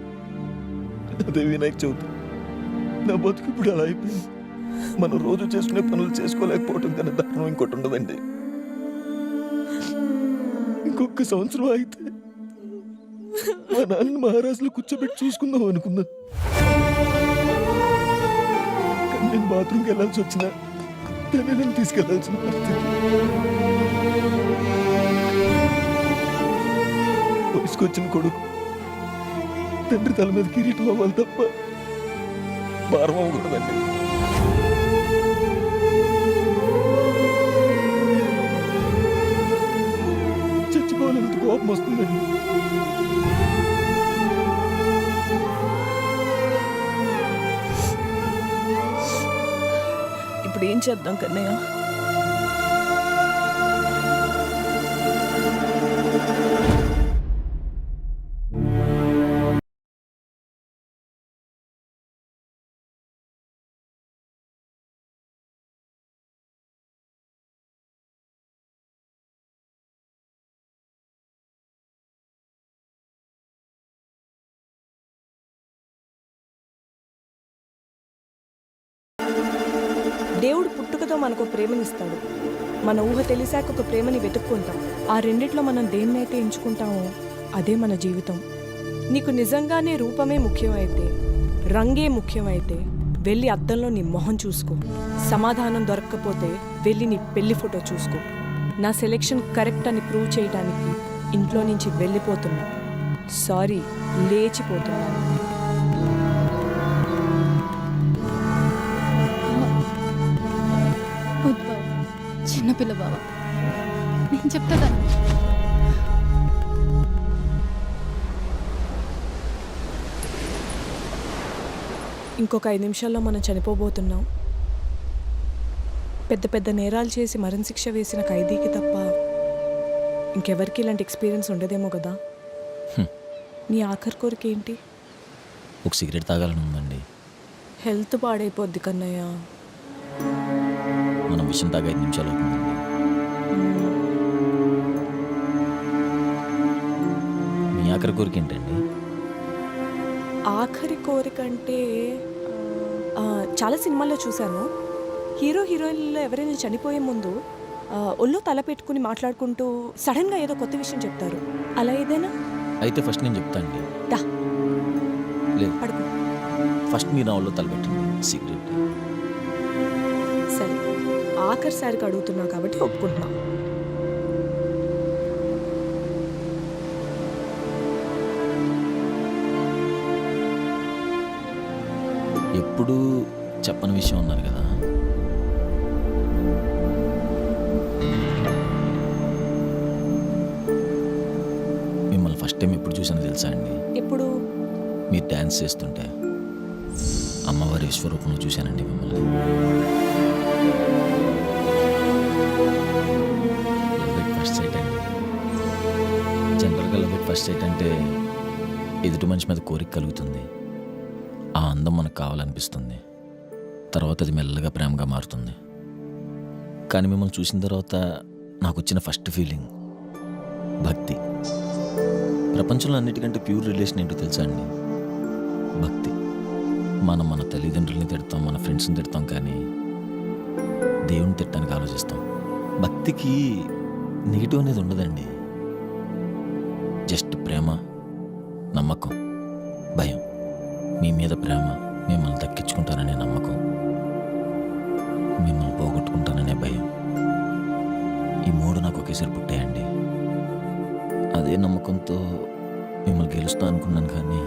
అదే వినాయక చవితి. నా బతుకు ఇప్పుడు అలా అయిపోయింది. మనం రోజు చేసుకునే పనులు చేసుకోలేకపోవటం కన్నా దారుణం ఇంకోటి ఉండదండి. ఇంకొక సంవత్సరం అయితే మా నాన్న మహారాజులో కూర్చోబెట్టి చూసుకుందాం అనుకున్నాను. కానీ నేను బాత్రూమ్కి వెళ్ళాల్సి వచ్చినా తనే నన్ను తీసుకెళ్లాల్సిన పరిస్థితి. వయసుకొచ్చిన కొడుకు తండ్రి తల మీద కిరీటం అవ్వాలి తప్ప భారం అవ్వకూడదండి. చచ్చిపోవాలంత కోపం వస్తుందండి. ఇప్పుడు ఏం చేద్దాం కన్నయ్య? దేవుడు పుట్టుకతో మనకు ప్రేమనిస్తాడు. మన ఊహ తెలిసాక ఒక ప్రేమని వెతుక్కుంటాం. ఆ రెండిట్లో మనం దేన్నైతే ఎంచుకుంటామో అదే మన జీవితం. నీకు నిజంగానే రూపమే ముఖ్యమైతే, రంగే ముఖ్యమైతే వెళ్ళి అద్దంలో నీ మొహం చూసుకో. సమాధానం దొరక్కపోతే వెళ్ళి నీ పెళ్లి ఫోటో చూసుకో. నా సెలెక్షన్ కరెక్ట్ అని ప్రూవ్ చేయడానికి ఇంట్లో నుంచి వెళ్ళిపోతున్నా. సారీ, లేచిపోతున్నాను. వద్దు బావ, చిన్నపిల్ల బావ, నేను చెప్తా కదా. ఇంకొక 5 నిమిషాల్లో మనం చనిపోబోతున్నాం. పెద్ద పెద్ద నేరాలు చేసి మరణశిక్ష వేసిన ఖైదీకి తప్ప ఇంకెవరికి ఇలాంటి ఎక్స్పీరియన్స్ ఉండదేమో కదా. నీ ఆఖరి కోరిక ఏంటి? ఒక సిగరెట్ తాగాలని ఉందండి. హెల్త్ పాడైపోద్ది కన్నయ్య. మనం విషయం తాగా 5 నిమిషాలు అవుతుందండి. మీ ఆఖరి కోరిక ఏంటండి? ఆఖరి కోరిక అంటే చాలా సినిమాల్లో చూశాను. హీరో హీరోయిన్లో ఎవరైనా చనిపోయే ముందు ఒళ్ళో తల పెట్టుకుని మాట్లాడుకుంటూ సడన్గా ఏదో కొత్త విషయం చెప్తారు. అలా ఏదైనా? అయితే ఫస్ట్ నేను చెప్తా అండి. దా లేదు, అడుగు. ఫస్ట్ మీరు నా ఒళ్ళో తలపెట్టండి సిగరెట్. సరే, ఆఖరిసారికి అడుగుతున్నా కాబట్టి ఒప్పుకుంటున్నా. ఎప్పుడు చెప్పని విషయం అన్నారు కదా. మిమ్మల్ని ఫస్ట్ టైం ఎప్పుడు చూసానో తెలుసా అండి? ఎప్పుడు? మీరు డ్యాన్స్ చేస్తుంటే అమ్మవారి విశ్వరూపంలో చూశానండి మిమ్మల్ని. లవ్ ఎట్ ఫస్ట్ సైట్ అండి. జనరల్గా లవ్ ఎట్ ఫస్ట్ సైట్ అంటే ఎదుటి మనిషి మీద కోరిక కలుగుతుంది, ఆ అందం మనకు కావాలనిపిస్తుంది, తర్వాత అది మెల్లగా ప్రేమగా మారుతుంది. కానీ మిమ్మల్ని చూసిన తర్వాత నాకు వచ్చిన ఫస్ట్ ఫీలింగ్ భక్తి. ప్రపంచంలో అన్నిటికంటే ప్యూర్ రిలేషన్ ఏంటో తెలుసా అండి? భక్తి. మనం మన తల్లిదండ్రులని తిడతాం, మన ఫ్రెండ్స్ని తిడతాం, కానీ దేవుని తిట్టడానికి ఆలోచిస్తాం. భక్తికి నెగిటివ్ అనేది ఉండదండి. జస్ట్ ప్రేమ, నమ్మకం, భయం. మీ మీద ప్రేమ, మిమ్మల్ని దక్కించుకుంటాననే నమ్మకం, మిమ్మల్ని పోగొట్టుకుంటాననే భయం. ఈ 3 నాకు ఒకేసారి పుట్టాయండి. అదే నమ్మకంతో మిమ్మల్ని గెలుస్తా అనుకున్నాను, కానీ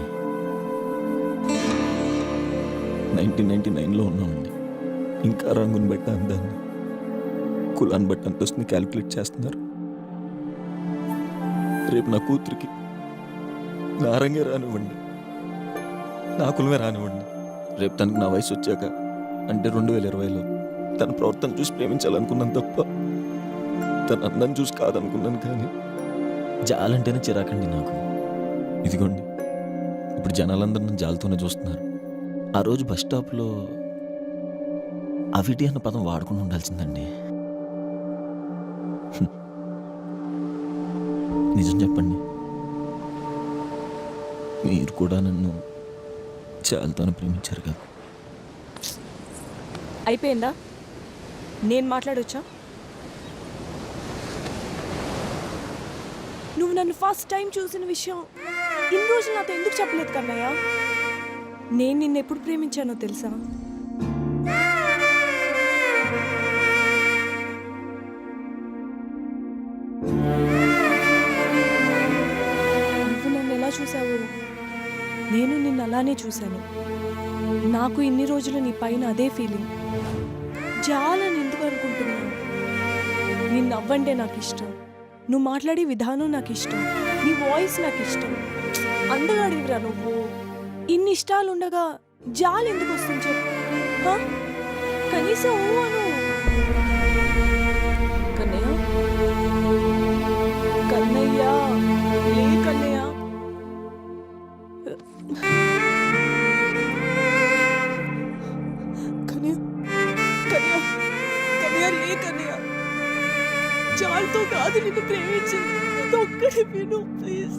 1999లో ఉన్నామండి. ఇంకా రంగుని బట్టి అందాన్ని, కులాన్ని బట్టి అంతస్తుని క్యాలిక్యులేట్ చేస్తున్నారు. రేపు నా కూతురికి నా రంగే రానివ్వండి, నా కులమే రానివ్వండి. రేపు తనకు నా వయసు వచ్చాక, అంటే 2020లో తన ప్రవర్తన చూసి ప్రేమించాలనుకున్నాను తప్ప తన అందం చూసి కాదనుకున్నాను. కానీ జాలంటేనే చిరాకండి నాకు. ఇదిగోండి, ఇప్పుడు జనాలందరూ నన్ను జాలతోనే చూస్తున్నారు. ఆ రోజు బస్ స్టాప్లో అవిటి అన్న పదం వాడుకుని ఉండాల్సిందండి. నిజం చెప్పండి, మీరు కూడా నన్ను చాలాతోనే ప్రేమించారు కదా. అయిపోయిందా? నేను మాట్లాడొచ్చా? నువ్వు నన్ను ఫస్ట్ టైం చూసిన విషయం ఇన్ని రోజులు నాతో ఎందుకు చెప్పలేదు కన్నయ్య? నేను నిన్ను ఎప్పుడు ప్రేమించానో తెలుసా? నువ్వు నన్ను ఎలా చూసావు, నేను నిన్ను అలానే చూశాను. నాకు ఇన్ని రోజులు నీ పైన అదే ఫీలింగ్. జాలని ఎందుకు అనుకుంటున్నావు? నీ నవ్వంటే నాకు ఇష్టం, నువ్వు మాట్లాడే విధానం నాకు ఇష్టం, నీ వాయిస్ నాకు ఇష్టం. అందగాడివిరా నువ్వు. ఇన్ని ఇష్టాలు ఉండగా జాలి ఎందుకు వస్తుంది చెప్పు? కనీసం అను. కన్నయ్య, కన్నయ్య, లే కన్నయ్య. కన్నయ్య, కన్నయ్య, కన్నయ్య, లే కన్నయ్య. చాలుతో కాదు నిన్ను ప్రేమించింది, ఇది ఒక్కడే విను ప్లీజ్.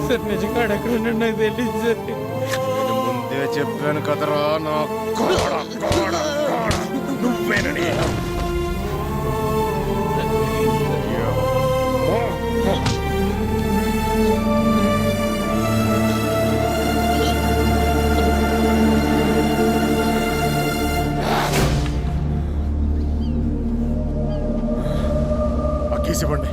సార్ నిజంగా ఎక్కడ ఉన్నాడు నాకు తెలియదు సార్. ముందే చెప్పాను కదరా నా నువ్వేనని. ఇవ్వండి.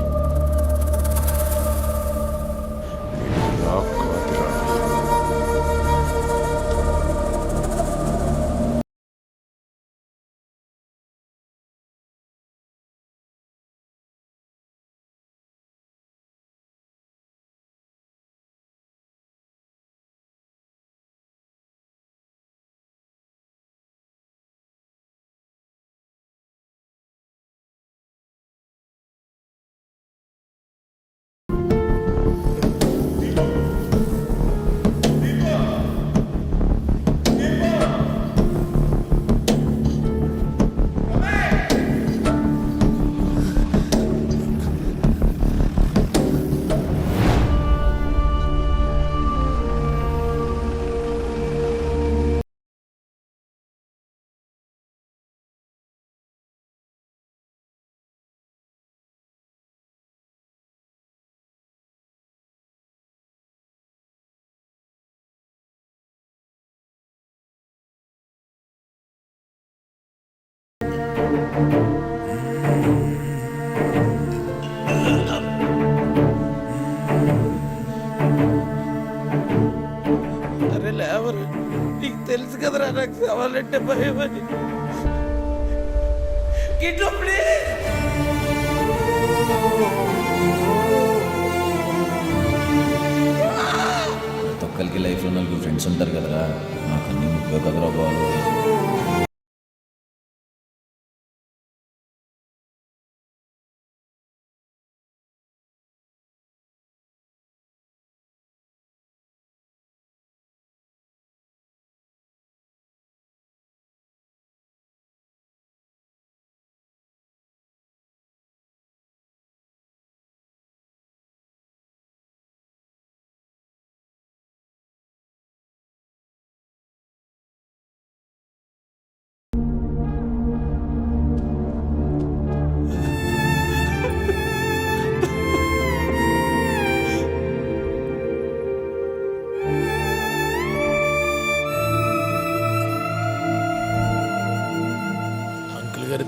అరే లేవరు, నీకు తెలుసు కదరా నాకు సవాలంటే భయం అని. కిట్టు ప్లీజ్. ప్రతి ఒక్కరికి లైఫ్లో నలుగురు ఫ్రెండ్స్ ఉంటారు కదరా, నాకు అన్ని ముప్పై కదరా బాలు.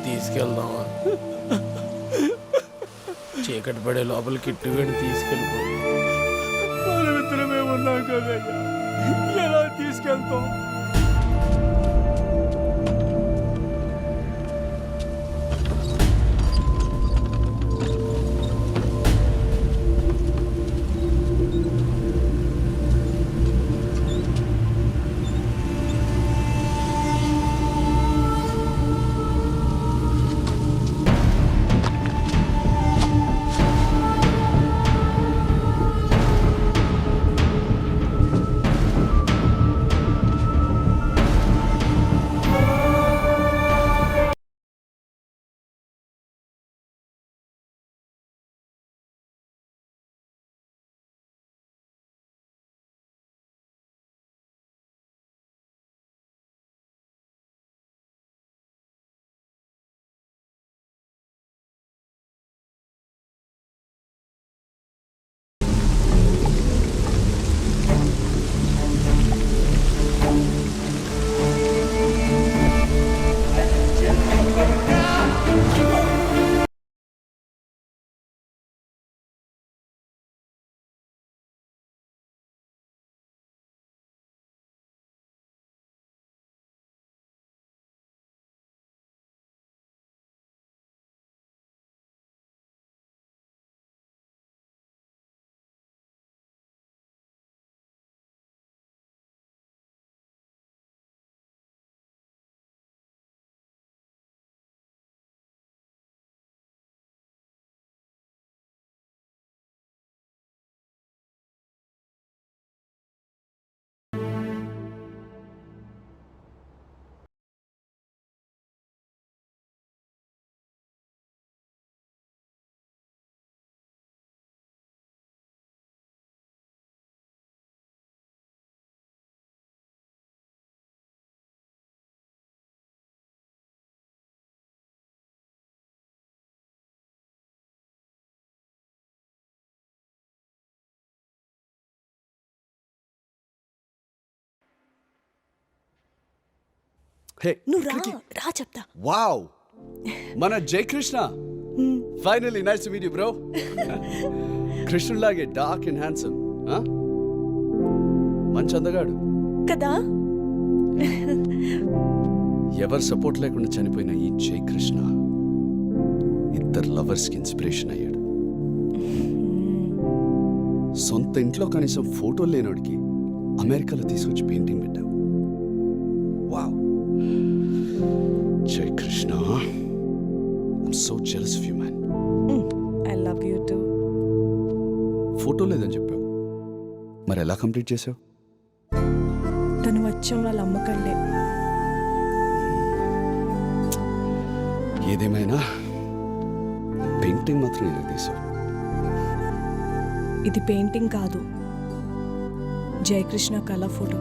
తీసుకెళ్దామా? చీకటి పడే లోపల కిట్టుగడి తీసుకెళ్ళిపో. మనమిద్దరమే ఉన్నాం కదయ్యా, ఎలా తీసుకెళ్తాం? హే నువ్వు రా చెప్తా. వావ్ మన Jayakrishna finally nice to meet you bro కృష్ణులాగే డార్క్ అండ్ హ్యాండ్సమ్ మంచి అందగాడు కదా. ఎవరు సపోర్ట్ లేకుండా చనిపోయిన ఈ జయకృష్ణ ఇద్దరు లవర్స్కి ఇన్స్పిరేషన్ అయ్యాడు. సొంత ఇంట్లో కనీసం ఫోటోలు లేనోడికి అమెరికాలో తీసుకొచ్చి పెయింటింగ్ పెట్టావు. Wow Jayakrishna, I'm so jealous of you man. I love you to. Photo లేదని చెప్పావు, మరి ఎలా కంప్లీట్ చేసావు? తను వచ్చాం వాళ్ళ అమ్మకండే. ఏదేమైనా పెయింటింగ్ మాత్రం ఎలా తీసావు? ఇది పెయింటింగ్ కాదు, జయకృష్ణ కళ ఫోటో.